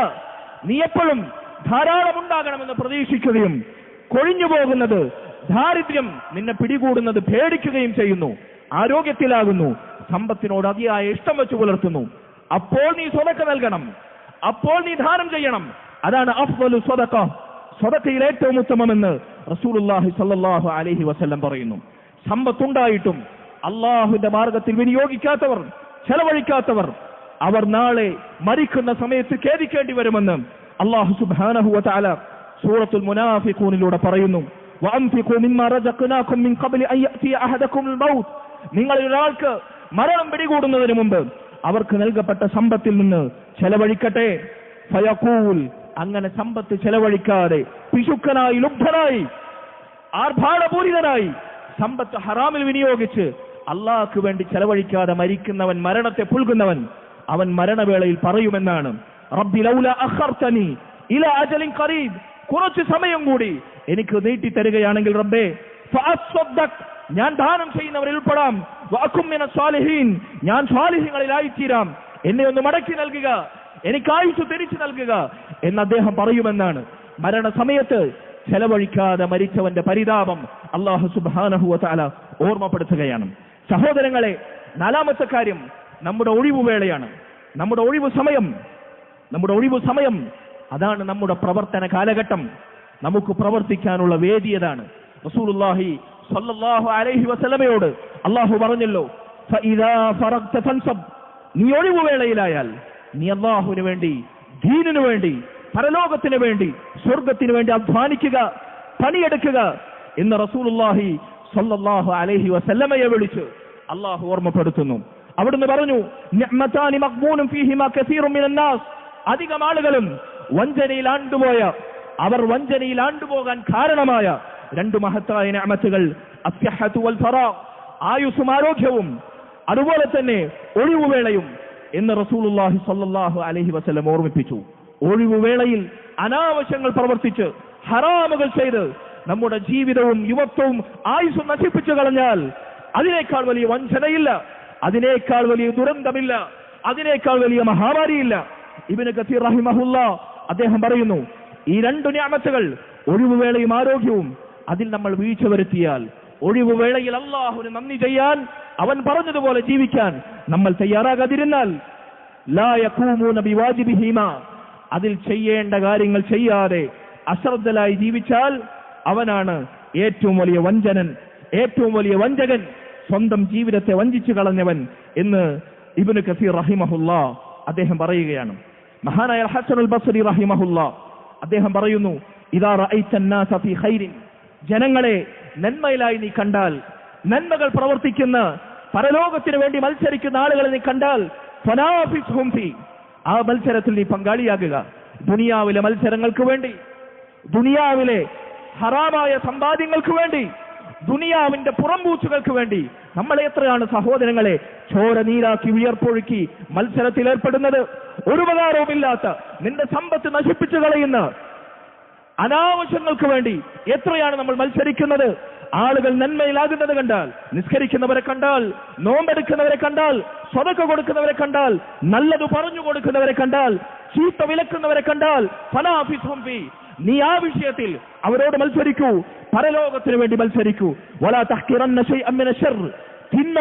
നീ എപ്പോഴും ധാരാളം ഉണ്ടാകണമെന്ന് പ്രതീക്ഷിക്കുകയും കൊഴിഞ്ഞു പോകുന്നത്, ദാരിദ്ര്യം നിന്നെ പിടികൂടുന്നത് പേടിക്കുകയും ചെയ്യുന്നു, ആരോഗ്യത്തിലാകുന്നു, സമ്പത്തിനോട് അതിയായ ഇഷ്ടം വെച്ച് പുലർത്തുന്നു. അപ്പോൾ നീ സ്വതക്ക നൽകണം, അപ്പോൾ നീ ദാനം ചെയ്യണം. അതാണ് അഫ്ളു സ്വതക്ക, സ്വതക്കയിൽ ഏറ്റവും ഉത്തമമെന്ന് റസൂലുള്ളാഹി സ്വല്ലല്ലാഹു അലൈഹി വസല്ലം പറയുന്നു. സമ്പത്തുണ്ടായിട്ടും അള്ളാഹുവിന്റെ മാർഗത്തിൽ വിനിയോഗിക്കാത്തവർ, ചെലവഴിക്കാത്തവർ, അവർ നാളെ മരിക്കുന്ന സമയത്ത് ഖേദിക്കേണ്ടി വരുമെന്ന് അല്ലാഹു സുബ്ഹാനഹു വ തആല സൂറത്തുൽ മുനാഫിഖൂനിലൂടെ പറയുന്നു. വഅൻഫിഖൂ മിമ്മാ റസഖ്നാകും മിൻ ഖബ്ലി അൻ യഅതിയ അഹദകുമുൽ മൗത്ത്, നിങ്ങളിൽ ഒരാൾക്ക് മരണം പിടികൂടുന്നതിന് മുമ്പ് അവർക്ക് നൽകപ്പെട്ട സമ്പത്തിൽ നിന്ന് ചെലവഴിക്കട്ടെ. ഫയഖൂൽ, അങ്ങനെ സമ്പത്ത് ചെലവഴിക്കാതെ പിശുക്കനായി, ലുബ്ധനായി, ആർഭാടപൂരിതനായി സമ്പത്ത് ഹറാമിൽ വിനിയോഗിച്ച് അള്ളാഹ്ക്ക് വേണ്ടി ചെലവഴിക്കാതെ മരിക്കുന്നവൻ, മരണത്തെ പുൽകുന്നവൻ, അവൻ മരണവേളയിൽ പറയുമെന്നാണ്, റബ്ബി ലൗല അഖർതനി ഇലാ അജലിൻ ഖരീബ്, കുറച്ച് സമയം കൂടി എനിക്ക് നീട്ടി തരികയാണെങ്കിൽ റബ്ബേ, ഫഅസ്വദ്ദഖ്, ഞാൻ ദാനം ചെയ്യുന്നവരിൽ ഉൾപ്പെടാം, വഅകും മിനസ് സാലിഹീൻ, ഞാൻ സ്വാലിഹീങ്ങളിലായി തീരാം, എന്നെ ഒന്ന് മടക്കി നൽകുക, എനിക്ക് ആയുസ് തിരിച്ചു നൽകുക എന്ന് അദ്ദേഹം പറയുമെന്നാണ്. മരണസമയത്ത് ചെലവഴിക്കാതെ മരിച്ചവന്റെ പരിതാപം അല്ലാഹു സുബ്ഹാനഹു വ തആല ഓർമ്മപ്പെടുത്തുകയാണ്. സഹോദരങ്ങളെ, നാലാമത്തെ കാര്യം നമ്മുടെ ഒഴിവുവേളയാണ്, നമ്മുടെ ഒഴിവു സമയം അതാണ് നമ്മുടെ പ്രവർത്തന കാലഘട്ടം, നമുക്ക് പ്രവർത്തിക്കാനുള്ള വേദിയതാണ്. റസൂലുള്ളാഹി സ്വല്ലല്ലാഹു അലൈഹി വസല്ലമയോട് അല്ലാഹു പറഞ്ഞല്ലോ, ഫഇദാ ഫറഗ്ത ഫൻസബ്, നീ ഒഴിവുവേളയിലായാൽ നീ അല്ലാഹുവിന് വേണ്ടി, ദീനിനു വേണ്ടി, പരലോകത്തിന് വേണ്ടി, സ്വർഗത്തിന് വേണ്ടി അധ്വാനിക്കുക, പണിയെടുക്കുക എന്ന് റസൂലുള്ളാഹി സ്വല്ലല്ലാഹു അലൈഹി വസല്ലമയെ വിളിച്ച് അല്ലാഹു ഓർമ്മപ്പെടുത്തുന്നു. അവിടുന്ന് പറഞ്ഞു, നിഅ്മതാനി മഖ്ബൂനും ഫീഹിമാ കസീറുൻ മിനന്നാസ്. അധികം ആളുകളും വഞ്ചനയിൽ ആണ്ടുപോയ, അവർ വഞ്ചനയിൽ ആണ്ടുപോകാൻ കാരണമായ രണ്ട് മഹത്തായ നിഅമത്തുകൾ, അസ്സഹ്ഹതു വൽ ഫറാഗ്, ആയുസ്സും ആരോഗ്യവും അതുപോലെ തന്നെ ഒഴിവുവേളയും എന്ന് റസൂലുള്ളാഹി സ്വല്ലല്ലാഹു അലൈഹി വസല്ലം ഓർമ്മിപ്പിച്ചു. ഒഴിവുവേളയിൽ അനാവശ്യങ്ങൾ പ്രവർത്തിച്ച് ഹറാമുകൾ ചെയ്ത് നമ്മുടെ ജീവിതവും യുവത്വവും ആയുസ്സും നശിപ്പിച്ചു കളഞ്ഞാൽ അതിനേക്കാൾ വലിയ വഞ്ചനയില്ല, അതിനേക്കാൾ വലിയ ദുരന്തമില്ല, അതിനേക്കാൾ വലിയ മഹാമാരിയില്ല. ഇബ്നു കസീർ റഹിമഹുല്ലാ അദ്ദേഹം പറയുന്നു, ഈ രണ്ട് നിഅമത്തുകൾ, ഒഴിവുവേളയും ആരോഗ്യവും, അതിൽ നമ്മൾ വീഴ്ച വരുത്തിയാൽ, ഒഴിവുവേളയിൽ അല്ലാഹുവിന് നന്ദി ചെയ്യാൻ, അവൻ പറഞ്ഞതുപോലെ ജീവിക്കാൻ നമ്മൾ തയ്യാറാകാതിരുന്നാൽ, ലാ യഖൂമൂന ബിവാജിബിഹിമാ, അതിൽ ചെയ്യേണ്ട കാര്യങ്ങൾ ചെയ്യാതെ അശ്രദ്ധലായി ജീവിച്ചാൽ അവനാണ് ഏറ്റവും വലിയ വഞ്ചനൻ, ഏറ്റവും വലിയ വഞ്ചകൻ, സ്വന്തം ജീവിതത്തെ വഞ്ചിച്ചു കളഞ്ഞവൻ എന്ന് ഇബ്നു കസീർ റഹിമഹുല്ലാ അദ്ദേഹം പറയുകയാണ്. മഹാനായ ഹസനുൽ ബസ്രി റഹിമഹുല്ലാ അദ്ദേഹം പറയുന്നു, ഇദാ റഅയ്ത അന്നാസ ഫീ ഖൈരിൻ, ജനങ്ങളെ നന്മയിലായി നീ കണ്ടാൽ, നന്മകൾ പ്രവർത്തിക്കുന്ന, പരലോകത്തിന് വേണ്ടി മത്സരിക്കുന്ന ആളുകളെ നീ കണ്ടാൽ, ഫനാഫിസ്ഹും ഫീ, ആ മത്സരത്തിൽ നീ പങ്കാളിയാകുക. ദുനിയാവിലെ മത്സരങ്ങൾക്ക് വേണ്ടി, ദുനിയാവിലെ ഹറാമായ സമ്പാദ്യങ്ങൾക്ക് വേണ്ടി, ദുനിയാവിന്റെ പുറംപൂച്ചുകൾക്ക് വേണ്ടി നമ്മൾ എത്രയാണ് സഹോദരങ്ങളെ ചോര നീരാക്കി വിയർപ്പൊഴുക്കി മത്സരത്തിൽ ഏർപ്പെടുന്നത്. ഒരു ഉപകാരവുമില്ലാത്ത നിന്റെ സമ്പത്ത് നശിപ്പിച്ചു കളയുന്ന അനാവശ്യങ്ങൾക്ക് വേണ്ടി എത്രയാണ് നമ്മൾ മത്സരിക്കുന്നത്. ആളുകൾ നന്മയിലാകുന്നത് കണ്ടാൽ, നിസ്കരിക്കുന്നവരെ കണ്ടാൽ, നോമ്പെടുക്കുന്നവരെ കണ്ടാൽ, സ്വതക്ക കൊടുക്കുന്നവരെ കണ്ടാൽ, നല്ലത് പറഞ്ഞു കൊടുക്കുന്നവരെ കണ്ടാൽ, ചീത്ത വിലക്കുന്നവരെ കണ്ടാൽ, ഫനാഫിസ്ഹും ഫീ, നീ ആ വിഷയത്തിൽ അവരോട് മത്സരിക്കൂ, പരലോകത്തിന് വേണ്ടി മത്സരിക്കൂ. വലാ തഹ്കിറന്ന ശൈഅൻ മിന ശർ, തിന്മ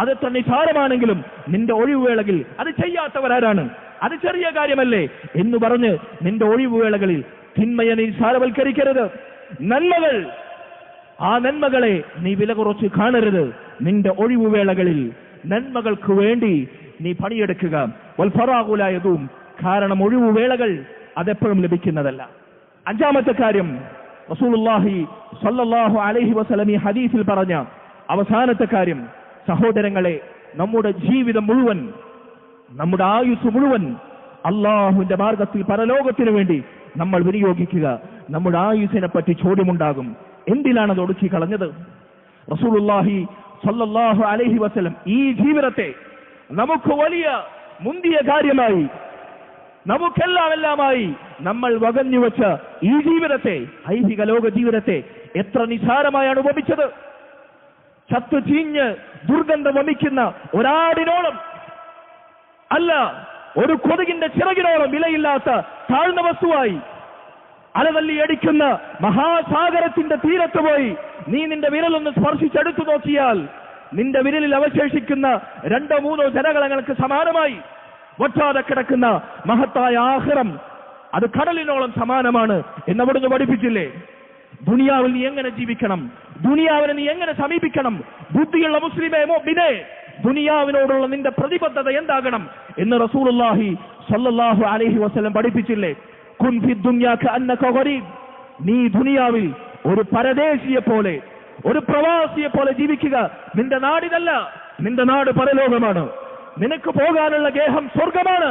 അതെത്ര നിസാരമാണെങ്കിലും നിന്റെ ഒഴിവുവേളകളിൽ അത് ചെയ്യാത്തവരാരാണ്, അത് ചെറിയ കാര്യമല്ലേ എന്ന് പറഞ്ഞ് നിന്റെ ഒഴിവുവേളകളിൽ തിന്മയെ നിസാരവൽക്കരിക്കരുത്. നന്മകൾ, ആ നന്മകളെ നീ വില കുറച്ച് കാണരുത്. നിന്റെ ഒഴിവുവേളകളിൽ നന്മകൾക്ക് വേണ്ടി നീ പണിയെടുക്കുക. വൽ ഫറാഗു ലാ യദൂം, കാരണം ഒഴിവുവേളകൾ അതെപ്പോഴും ലഭിക്കുന്നതല്ല. അഞ്ചാമത്തെ കാര്യം, റസൂലുള്ളാഹി സ്വല്ലല്ലാഹു അലൈഹി വസല്ലം ഈ ഹദീസിൽ പറഞ്ഞ അവസാനത്തെ കാര്യം, സഹോദരങ്ങളെ, നമ്മുടെ ജീവിതം മുഴുവൻ, നമ്മുടെ ആയുസ് മുഴുവൻ അള്ളാഹുവിന്റെ മാർഗത്തിൽ പരലോകത്തിന് വേണ്ടി നമ്മൾ വിനിയോഗിക്കുക. നമ്മുടെ ആയുസിനെ പറ്റി ചോദ്യമുണ്ടാകും, എന്തിനാണത് ഒടുക്കി കളഞ്ഞത്? റസൂലുള്ളാഹി സ്വല്ലല്ലാഹു അലൈഹി വസല്ലം ഈ ജീവിതത്തെ നമുക്ക് വലിയ മുന്തിയ കാര്യമായി, നമുക്കെല്ലാമെല്ലാമായി നമ്മൾ വകഞ്ഞുവെച്ച ഈ ജീവിതത്തെ, ഐഹിക ലോക ജീവിതത്തെ എത്ര നിസാരമായാണ് ഉപമിച്ചത്. ചത്തു ചീഞ്ഞ് ദുർഗന്ധം വമിക്കുന്ന ഒരാടിനോളം അല്ല, ഒരു കൊതുകിന്റെ ചിറകിനോളം വിലയില്ലാത്ത താഴ്ന്ന വസ്തുവായി അലതല്ലി അടിക്കുന്ന മഹാസാഗരത്തിന്റെ തീരത്ത് പോയി നീ നിന്റെ വിരലൊന്ന് സ്പർശിച്ചെടുത്തു നോക്കിയാൽ നിന്റെ വിരലിൽ അവശേഷിക്കുന്ന 2-3 ജനകളങ്ങൾക്ക് സമാനമായി വറ്റാതെ കിടക്കുന്ന മഹത്തായ ആഖിറം അത് കടലിനോളം സമാനമാണ് എന്നവിടുന്ന് പഠിപ്പിച്ചില്ലേ? ദുനിയാവിൽ നീ എങ്ങനെ ജീവിക്കണം, ദുനിയാവിനെ നീ എങ്ങനെ സമീപിക്കണം, ബുദ്ധിയുള്ള മുസ്ലിമേ മുഅ്മിനേ, ദുനിയാവിനോടുള്ള നിന്റെ പ്രതിബദ്ധത എന്താകണം എന്ന് റസൂലുള്ളാഹി സ്വല്ലല്ലാഹു അലൈഹി വസല്ലം പഠിപ്പിച്ചില്ലേ? കുൻ ഫി ദുനിയാ കഅന്നക ഗരീബ്, നീ ദുനിയാവിൽ ഒരു പരദേശിയെ പോലെ, ഒരു പ്രവാസിയെ പോലെ ജീവിക്കുക. നിന്റെ നാടിനല്ല, നിന്റെ നാട് പരലോകമാണ്. നിനക്ക് പോകാനുള്ള ഗേഹം സ്വർഗമാണ്.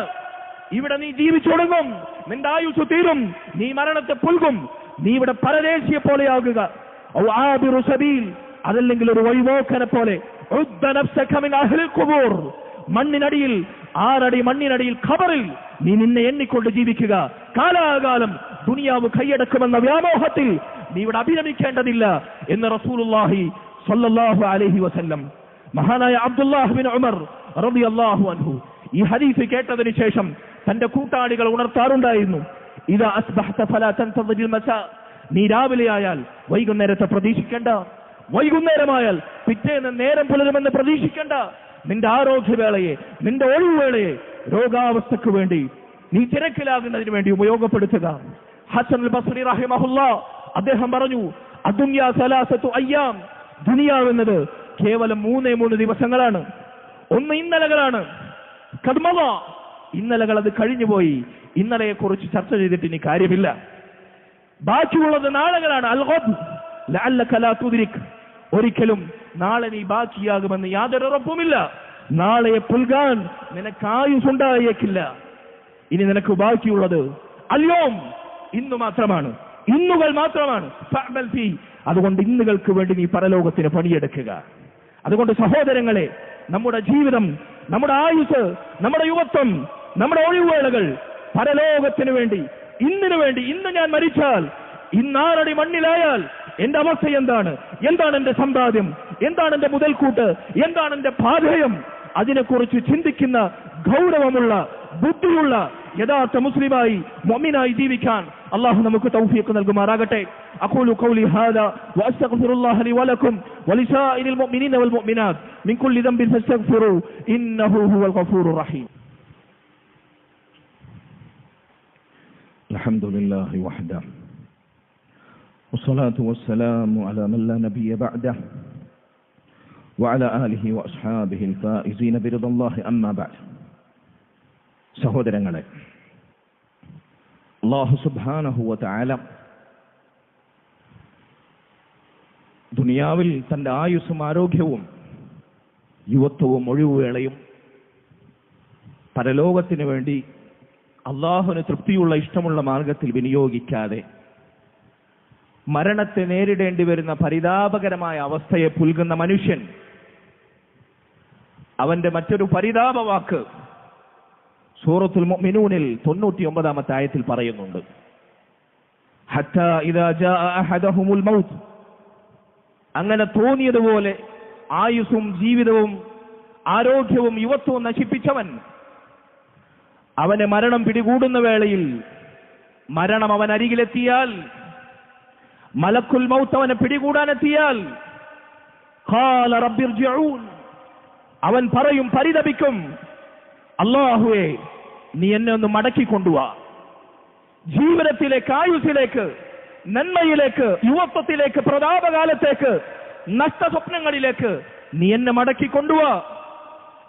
ഇവിടെ നീ ജീവിച്ചൊടുങ്ങും, നിന്റെ ആയുസ് തീരും, നീ മരണത്തെ പുൽകും. നീ ഇവിടെ പരദേശിയെ പോലെയാകുക. ഔ ആബിറു സബീൽ, അതല്ലെങ്കിൽ ഒരു വഴിപോക്കനെ പോലെ. ഉദ്ദ നഫ്സക മിൻ അഹ്ലിൽ ഖുബൂർ, മണ്ണിനടിയിൽ, 6 അടി മണ്ണിനടിയിൽ ഖബറിൽ നീ നിന്നെ എണ്ണിക്കൊണ്ട് ജീവിക്കുക. കാലാകാലം ദുനിയാവ് കൈയടക്കുമെന്ന വ്യാമോഹത്തിൽ നീ ഇവിടെ അഭിരമിക്കേണ്ടതില്ല എന്ന് റസൂലുള്ളാഹി സ്വല്ലല്ലാഹു അലൈഹി വസല്ലം. മഹാനായ അബ്ദുല്ലാഹ് ബിൻ ഉമർ റളിയല്ലാഹു അൻഹു ഈ ഹദീസ് കേട്ടതിന് ശേഷം തന്റെ കൂട്ടാളികൾ ഉണർത്താറുണ്ടായിരുന്നു. ഇദാ അസ്ബഹത ഫലാ തൻതദിൽ മസാ, നീ രാവിലെ ആയാൽ വൈകുന്നേരത്തെ പ്രതീക്ഷിക്കേണ്ട, വൈകുന്നേരമായാൽ പിറ്റേന്ന് നേരം പുലരുമെന്ന് പ്രതീക്ഷിക്കേണ്ട. നിന്റെ ആരോഗ്യവേളയെ, നിന്റെ ഒഴിവുവേളയെ രോഗാവസ്ഥക്ക് വേണ്ടി, നീ തിരക്കിലാകുന്നതിന് വേണ്ടി ഉപയോഗപ്പെടുത്തുക. ഹസനുൽ ബസ്രി റഹിമഹുല്ലാ അദ്ദേഹം പറഞ്ഞു, അദ്ദുനിയാ സലാസത്തു അയ്യാം, ദുനിയാവെന്നത് കേവലം 3 ദിവസങ്ങളാണ്. 1 ഇന്നലകളാണ്. കദ്മവ, ഇന്നലകൾ അത് കഴിഞ്ഞുപോയി. ഇന്നലെയെക്കുറിച്ച് ചർച്ച ചെയ്തിട്ട് ഇനി കാര്യമില്ല. ബാക്കിയുള്ളത് നാളുകളാണ്. അൽഗദ് ലഅല്ലക ലാ തുദ്രിക്. ഒരിക്കലും നാളെ നീ ബാക്കിയാകുമെന്ന് യാതൊരു ഉറപ്പുമില്ല. നാളെ പുൽകാൻ നിനക്ക് ആയുസ്സുണ്ടായേക്കില്ല. ഇനി നിനക്ക് ബാക്കിയുള്ളത് അൽയൗം, ഇന്ന് മാത്രമാണ്, ഇന്നുകൾ മാത്രമാണ്. ഫഅമൽ ഫീ. അതുകൊണ്ട് ഇന്നുകൾക്ക് വേണ്ടി നീ പരലോകത്തിന് പണിയെടുക്കുക. അതുകൊണ്ട് സഹോദരങ്ങളെ, നമ്മുടെ ജീവിതം, നമ്മുടെ ആയുസ്, നമ്മുടെ യുവത്വം, നമ്മുടെ ഒഴിവുവേളകൾ പരലോകത്തിന് വേണ്ടി, ഇന്നിനു വേണ്ടി. ഇന്ന് ഞാൻ മരിച്ചാൽ, ഇന്നാറടി മണ്ണിലായാൽ എന്റെ അവസ്ഥ എന്താണ്? എന്താണ് എന്റെ സമ്പാദ്യം? എന്താണ് എന്റെ മുതൽക്കൂട്ട്? എന്താണ് എന്റെ പാഥേയം? അതിനെക്കുറിച്ച് ചിന്തിക്കുന്ന ഗൗരവമുള്ള, ബുദ്ധിയുള്ള യഥാർത്ഥ മുസ്ലിമായി, മുഅ്മിനായി ജീവിക്കാൻ അല്ലാഹു നമുക്ക് തൗഫീഖ് നൽകുമാറാകട്ടെ. അഖൂലു ഖൗലി ഹാദാ വഅസ്തഗ്ഫിറുല്ലാഹ ലി വലക്കും വലിസാഇരിൽ മുഅ്മിനീന വൽ മുഅ്മിനാത്ത് മിൻ കുല്ലി ദംബിൻ ഫസ്തഗ്ഫിറൂ ഇന്നഹു ഹുവൽ ഗഫൂറുർ റഹീം. അൽഹംദുലില്ലാഹി വഹ്ദഹു വസ്സലാത്തു വസ്സലാമു അലാ മൻ ലാ നബിയ്യ ബഅദഹു വഅലാ ആലിഹി വഅസ്ഹാബിഹിൽ ഫായിസീന ബിറിദല്ലാഹി അമ്മാ ബഅദ്. സഹോദരങ്ങളെ, അല്ലാഹു സുബ്ഹാനഹു വ തആല ദുനിയാവിൽ തന്റെ ആയുസ്സും ആരോഗ്യവും യുവത്വവും ഒഴിവുവേളയും പരലോകത്തിന് വേണ്ടി അള്ളാഹുവിന് തൃപ്തിയുള്ള ഇഷ്ടമുള്ള മാർഗത്തിൽ വിനിയോഗിക്കാതെ മരണത്തെ നേരിടേണ്ടി വരുന്ന പരിതാപകരമായ അവസ്ഥയെ പുൽകുന്ന മനുഷ്യൻ, അവന്റെ മറ്റൊരു പരിതാപ വാക്ക് സൂറത്തുൽ മുഅ്മിനൂനിൽ 99-ാമത്തെ ആയത്തിൽ പറയുന്നുണ്ട്. ഹത്താ ഇദാ ജാഅ അഹദഹുമുൽ മൗത്ത്. അങ്ങനെ തോന്നിയതുപോലെ ആയുസ്സും ജീവിതവും ആരോഗ്യവും യുവത്വവും നശിപ്പിച്ചവൻ, അവന് മരണം പിടികൂടുന്ന വേളയിൽ, മരണം അവൻ അരികിലെത്തിയാൽ, മലക്കുൽ മൗത്ത് അവനെ പിടികൂടാനെത്തിയാൽ, ഖാല റബ്ബിർജിഊൻ, അവൻ പറയും, പരിതപിക്കും, അല്ലാഹുവേ നീ എന്നെ ഒന്ന് മടക്കിക്കൊണ്ടുവാ, ജീവിതത്തിലേക്ക്, ആയുസ്സിലേക്ക്, നന്മയിലേക്ക്, യുവത്വത്തിലേക്ക്, പ്രതാപകാലത്തേക്ക്, നഷ്ടസ്വപ്നങ്ങളിലേക്ക് നീ എന്നെ മടക്കിക്കൊണ്ടുവാ.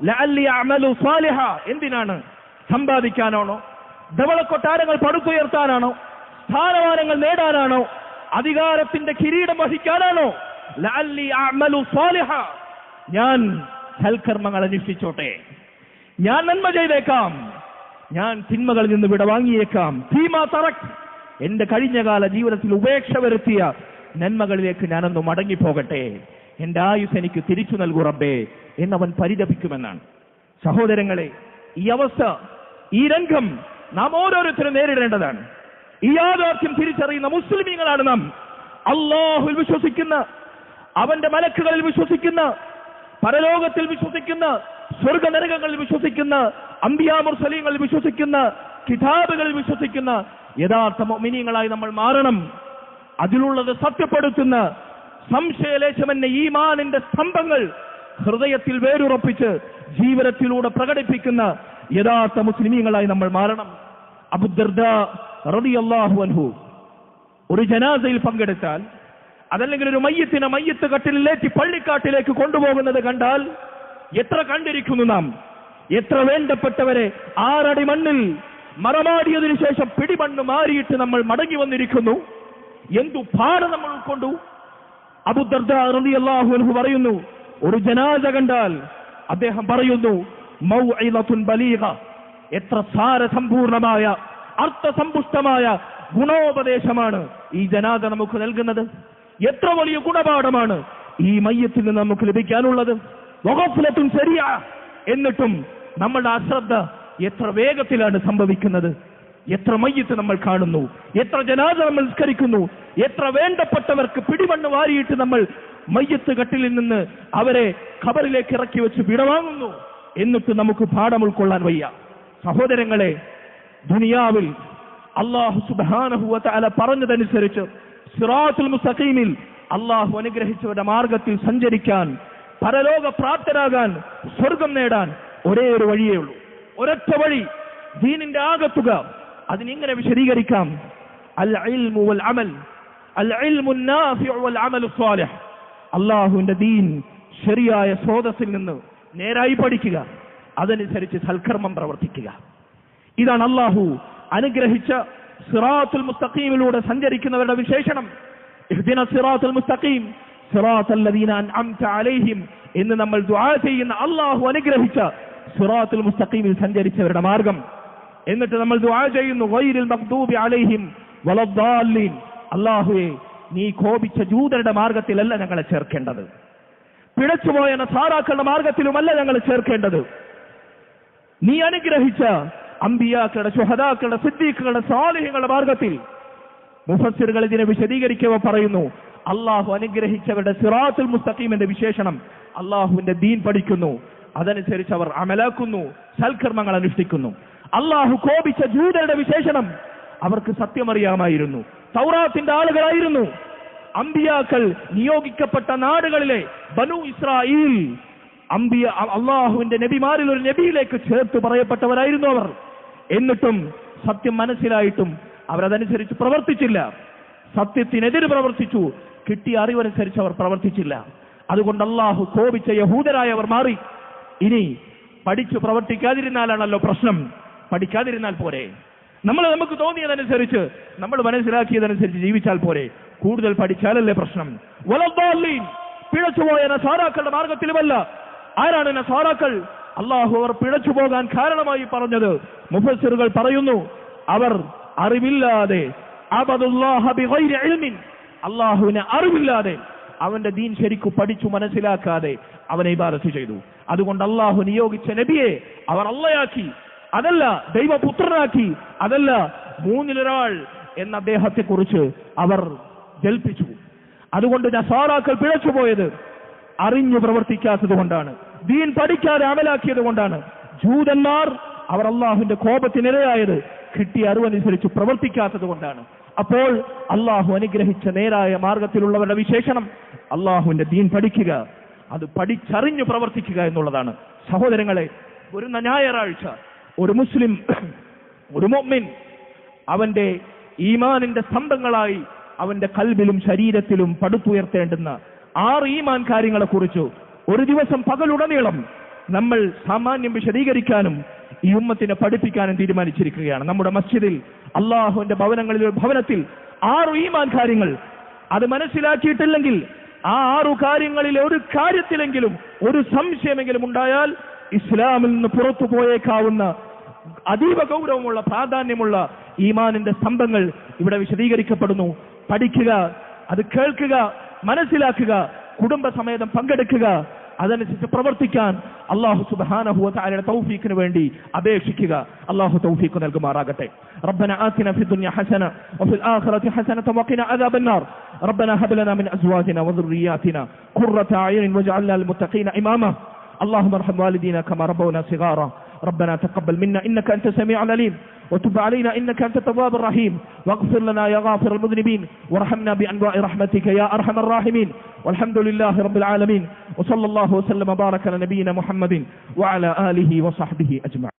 ലഅല്ലി അഅമലു സാലിഹ. എന്തിനാണ്? സമ്പാദിക്കാനാണോ? ധവളക്കൊട്ടാരങ്ങൾ പടുത്തുയർത്താനാണോ? സ്ഥാനമാനങ്ങൾ നേടാനാണോ? അധികാരത്തിന്റെ കിരീടം വഹിക്കാനാണോ? ലഅല്ലി അഅമലു സാലിഹ. ഞാൻ സൽക്കർമ്മങ്ങൾ അനുഷ്ഠിച്ചോട്ടെ, ഞാൻ നന്മ ചെയ്തേക്കാം, ഞാൻ തിന്മകളിൽ നിന്ന് വിട വാങ്ങിയേക്കാം. ഫീമാ തറക്. എന്റെ കഴിഞ്ഞകാല ജീവിതത്തിൽ ഉപേക്ഷ വരുത്തിയ നന്മകളിലേക്ക് ഞാനൊന്ന് മടങ്ങിപ്പോകട്ടെ, എന്റെ ആയുസ് എനിക്ക് തിരിച്ചു നൽകൂ റബ്ബേ എന്നവൻ പരിതപിക്കുമെന്നാണ്. സഹോദരങ്ങളെ, ഈ അവസ്ഥ, ഈ രംഗം നാം ഓരോരുത്തരും നേരിടേണ്ടതാണ്. ഈ യാഥാർത്ഥ്യം തിരിച്ചറിയുന്ന മുസ്ലിമീങ്ങളാണ് നാം. അല്ലാഹുവിൽ വിശ്വസിക്കുന്ന, അവന്റെ മലക്കുകളിൽ വിശ്വസിക്കുന്ന, പരലോകത്തിൽ വിശ്വസിക്കുന്ന, സ്വർഗനരകങ്ങളിൽ വിശ്വസിക്കുന്ന, അംബിയാ മുർസലീങ്ങളിൽ വിശ്വസിക്കുന്ന, കിതാബുകളിൽ വിശ്വസിക്കുന്ന യഥാർത്ഥ മുഅ്മിനീങ്ങളായി നമ്മൾ മാറണം. അതിലുള്ളത് സത്യപ്പെടുത്തുന്ന, സംശയലേശമെന്ന ഈമാനിന്റെ സ്തംഭങ്ങൾ ഹൃദയത്തിൽ വേരുറപ്പിച്ച് ജീവിതത്തിലൂടെ പ്രകടിപ്പിക്കുന്ന യഥാർത്ഥ മുസ്ലിമീങ്ങളായി നമ്മൾ മാറണം. അബൂ ദർദാ റളിയല്ലാഹു അൻഹു ഒരു ജനാസയിൽ പങ്കെടുത്താൽ, അതല്ലെങ്കിൽ ഒരു മയ്യത്ത് കട്ടിലേറ്റി പള്ളിക്കാട്ടിലേക്ക് കൊണ്ടുപോകുന്നത് കണ്ടാൽ എത്ര കണ്ടിരിക്കുന്നു നാം. എത്ര വേണ്ടപ്പെട്ടവരെ 6 അടി മണ്ണിൽ മറമാടിയതിനു ശേഷം പിടിമണ്ണ് മാറിയിട്ട് നമ്മൾ മടങ്ങി വന്നിരിക്കുന്നു. എന്തു ഭാരം നമ്മൾ ഉൾക്കൊണ്ടു. അബൂ ദർദാ റളിയല്ലാഹു അൻഹു പറയുന്നു, ഒരു ജനാസ കണ്ടാൽ അദ്ദേഹം പറയുന്നു, മൗഇളത്തുൻ ബലീഗ. എത്ര സാരസമ്പൂർണമായ, അർത്ഥസമ്പുഷ്ടമായ ഗുണോപദേശമാണ് ഈ ജനാസ നമുക്ക് നൽകുന്നത്. എത്ര വലിയ ഗുണപാഠമാണ് ഈ മയ്യത്തിൽ നിന്ന് നമുക്ക് ലഭിക്കാനുള്ളത്. വഖഫ്ലത്തുൻ സരിയ. എന്നിട്ടും നമ്മളുടെ അശ്രദ്ധ എത്ര വേഗത്തിലാണ് സംഭവിക്കുന്നത്. എത്ര മയ്യത്ത് നമ്മൾ കാണുന്നു, എത്ര ജനാസ നമ്മൾ നിസ്കരിക്കുന്നു, എത്ര വേണ്ടപ്പെട്ടവർക്ക് പിടിമണ്ണ് വാരിയിട്ട് നമ്മൾ മയ്യത്ത് കട്ടിലിൽ നിന്ന് അവരെ ഖബറിലേക്ക് ഇറക്കി വെച്ച് വിടവാങ്ങുന്നു. എന്നിട്ട് നമുക്ക് പാഠം ഉൾക്കൊള്ളാൻ വയ്യ. സഹോദരങ്ങളെ, ദുനിയാവിൽ അല്ലാഹു സുബ്ഹാനഹു വ തആല പറഞ്ഞതനുസരിച്ച് സിറാത്തുൽ മുസ്തഖീമിൽ അല്ലാഹു അനുഗ്രഹിച്ചവരുടെ മാർഗത്തിൽ സഞ്ചരിക്കാൻ, പരലോക പ്രാപ്തരാകാൻ, സ്വർഗം നേടാൻ ഒരേ ഒരു വഴിയേ ഉള്ളൂ. ഒരൊറ്റ വഴി, ദീനിന്റെ ആകത്തുക. അതിനെങ്ങനെ വിശദീകരിക്കാം? അൽ ഇൽമു വൽ അമൽ, അൽ ഇൽമു നാഫിഉ വൽ അമലു സ്വാലിഹ്. അല്ലാഹുവിന്റെ ദീൻ ശരിയായ സ്രോതസ്സിൽ നിന്ന് നേരായി പഠിക്കുക, അതനുസരിച്ച് സൽക്കർമ്മം പ്രവർത്തിക്കുക. ഇതാണ് അല്ലാഹു അനുഗ്രഹിച്ച സിറാത്തുൽ മുസ്തഖീമിലൂടെ സഞ്ചരിക്കുന്നവരുടെ വിശേഷണം. ഇഹ്ദിന സിറാത്തുൽ മുസ്തഖീം സിറാത്തൽ ലദീന അൻഅംത അലൈഹിം എന്ന് നമ്മൾ ദുആ ചെയ്യുന്ന അല്ലാഹു അനുഗ്രഹിച്ച സിറാത്തുൽ മുസ്തഖീമിൽ സഞ്ചരിച്ചവരുടെ മാർഗം. എന്നിട്ട് നമ്മൾ ദുആ ചെയ്യുന്നു ഗൈറിൽ മഗ്ദൂബി അലൈഹിം വലദ്ദാലിൻ. അല്ലാഹുവേ, നീ കോപിച്ച ജൂതരുടെ മാർഗത്തിലല്ല ഞങ്ങളെ ചേർക്കേണ്ടത്, പിഴച്ചുപോയ നസാറാക്കളുടെ മാർഗത്തിലുമല്ല ഞങ്ങളെ ചേർക്കേണ്ടത്. നീ അനുഗ്രഹിച്ച അംബിയാക്കളുടെ, ശുഹദാക്കളുടെ, സിദ്ദീഖുകളുടെ, സാലിഹ്യങ്ങളുടെ മാർഗത്തിൽ. മുഫസ്സിറുകൾ ഇതിനെ വിശദീകരിക്കുമ്പോൾ പറയുന്നു, അള്ളാഹു അനുഗ്രഹിച്ചവരുടെ സിറാത്തുൽ മുസ്തഖീമിന്റെ വിശേഷണം അള്ളാഹുവിന്റെ ദീൻ പഠിക്കുന്നു, അതനുസരിച്ച് അവർ അമലാക്കുന്നു, സൽക്കർമ്മങ്ങൾ അനുഷ്ഠിക്കുന്നു. അള്ളാഹു കോപിച്ച ജൂതരുടെ വിശേഷണം അവർക്ക് സത്യമറിയാമായിരുന്നു, തൗറാത്തിന്റെ ആളുകളായിരുന്നു, അംബിയാക്കൾ നിയോഗിക്കപ്പെട്ട നാടുകളിലെ ബനു ഇസ്രായേൽ അള്ളാഹുവിന്റെ നബിമാരിൽ ഒരു നബിയിലേക്ക് ചേർത്ത് പറയപ്പെട്ടവരായിരുന്നു അവർ. എന്നിട്ടും സത്യം മനസ്സിലായിട്ടും അവരതനുസരിച്ച് പ്രവർത്തിച്ചില്ല, സത്യത്തിനെതിരെ പ്രവർത്തിച്ചു. കിട്ടിയ അറിവനുസരിച്ച് അവർ പ്രവർത്തിച്ചില്ല. അതുകൊണ്ട് അള്ളാഹു കോപിച്ച യഹൂദരായവർ മാറി. ഇനി പഠിച്ചു പ്രവർത്തിക്കാതിരുന്നാലാണല്ലോ പ്രശ്നം, പഠിക്കാതിരുന്നാൽ പോരെ. നമുക്ക് തോന്നിയതനുസരിച്ച്, നമ്മൾ മനസ്സിലാക്കിയതനുസരിച്ച് ജീവിച്ചാൽ പോരെ. കൂടുതൽ പഠിച്ചാലല്ലേ പ്രശ്നം. വലദ്ദാലിൻ, പിഴച്ചുപോയ നസാറാക്കളുടെ മാർഗത്തിലുമല്ല. ആരാണ് നസാറാക്കൾ? അള്ളാഹു അവർ പിഴച്ചു പോകാൻ കാരണമായി പറഞ്ഞത് മുഫസ്സിറുകൾ പറയുന്നു, അവർ അറിവില്ലാതെ അബദുല്ലാഹ ബിഗൈരി ഇൽമിൻ, അള്ളാഹുവിനെ അറിവില്ലാതെ അവന്റെ ദീൻ ശരിക്കു പഠിച്ചു മനസ്സിലാക്കാതെ അവനെ ഇബാദത്ത് ചെയ്തു. അതുകൊണ്ട് അള്ളാഹു നിയോഗിച്ച നബിയെ അവർ അള്ളയാക്കി, അതല്ല ദൈവപുത്രനാക്കി, അതല്ല മൂന്നിലൊരാൾ എന്ന അദ്ദേഹത്തെ കുറിച്ച് അവർ ജൽപ്പിച്ചു. അതുകൊണ്ട് നസാറാക്കൾ പിഴച്ചുപോയത് അറിഞ്ഞു പ്രവർത്തിക്കാത്തത് കൊണ്ടാണ്, ദീൻ പഠിക്കാതെ അമലാക്കിയത് കൊണ്ടാണ്. ജൂതന്മാർ അവർ അള്ളാഹുവിന്റെ കോപത്തിനിരയായത് കിട്ടിയ അറിവനുസരിച്ച് പ്രവർത്തിക്കാത്തത് കൊണ്ടാണ്. അപ്പോൾ അള്ളാഹു അനുഗ്രഹിച്ച നേരായ മാർഗത്തിലുള്ളവരുടെ വിശേഷണം അള്ളാഹുവിന്റെ ദീൻ പഠിക്കുക, അത് പഠിച്ചറിഞ്ഞു പ്രവർത്തിക്കുക എന്നുള്ളതാണ്. സഹോദരങ്ങളെ, ഒരു ഞായറാഴ്ച ഒരു മുസ്ലിം, ഒരു മുഅ്മിൻ അവന്റെ ഈമാനിന്റെ സ്തംഭങ്ങളായി അവന്റെ കൽബിലും ശരീരത്തിലും പടുത്തുയർത്തേണ്ടുന്ന 6 ഈമാൻ കാര്യങ്ങളെ കുറിച്ച് ഒരു ദിവസം പകലുടനീളം നമ്മൾ സാമാന്യം വിശദീകരിക്കാനും ഈ ഉമ്മത്തിനെ പഠിപ്പിക്കാനും തീരുമാനിച്ചിരിക്കുകയാണ്. നമ്മുടെ മസ്ജിദിൽ, അള്ളാഹുവിന്റെ ഭവനത്തിൽ 6 ഈമാൻ കാര്യങ്ങൾ. അത് മനസ്സിലാക്കിയിട്ടില്ലെങ്കിൽ ആ 6 കാര്യങ്ങളിൽ ഒരു കാര്യത്തിലെങ്കിലും ഒരു സംശയമെങ്കിലും ഉണ്ടായാൽ ഇസ്ലാമിൽ നിന്ന് പുറത്തു പോയേക്കാവുന്ന അതീവ ഗൗരവമുള്ള, പ്രാധാന്യമുള്ള ഈമാനിന്റെ സ്തംഭങ്ങൾ ഇവിടെ വിശദീകരിക്കപ്പെടുന്നു. പഠിക്കുക, അത് കേൾക്കുക, മനസ്സിലാക്കുക, കുടുംബസമേതം പങ്കെടുക്കുക, അതനുസരിച്ച് പ്രവർത്തിക്കാൻ അല്ലാഹു സുബ്ഹാനഹു വ തആലയുടെ തൗഫീഖിന് വേണ്ടി അപേക്ഷിക്കുക. അല്ലാഹു തൗഫീഖ് നൽകുമാറാകട്ടെ. റബ്ബന ആതിന ഫിദ് ദുനിയ ഹസന വഫിൽ ആഖിറതി ഹസനത വഖിന അദാബന്നാർ. റബ്ബന ഹബ് ലനാ മിൻ അസ്വാജിന വദുർരിയാതിന ഖുർറത അയുനിൻ വജഅൽനാ ലിൽ മുത്തഖീന ഇമാമ. اللهم ارحم والدينا كما ربونا صغارا. ربنا تقبل منا إنك أنت السميع العليم وتب علينا إنك أنت التواب الرحيم واغفر لنا يا غافر المذنبين وارحمنا بأنواع رحمتك يا أرحم الراحمين. والحمد لله رب العالمين وصلى الله وسلم وبارك على نبينا محمد وعلى آله وصحبه أجمعين.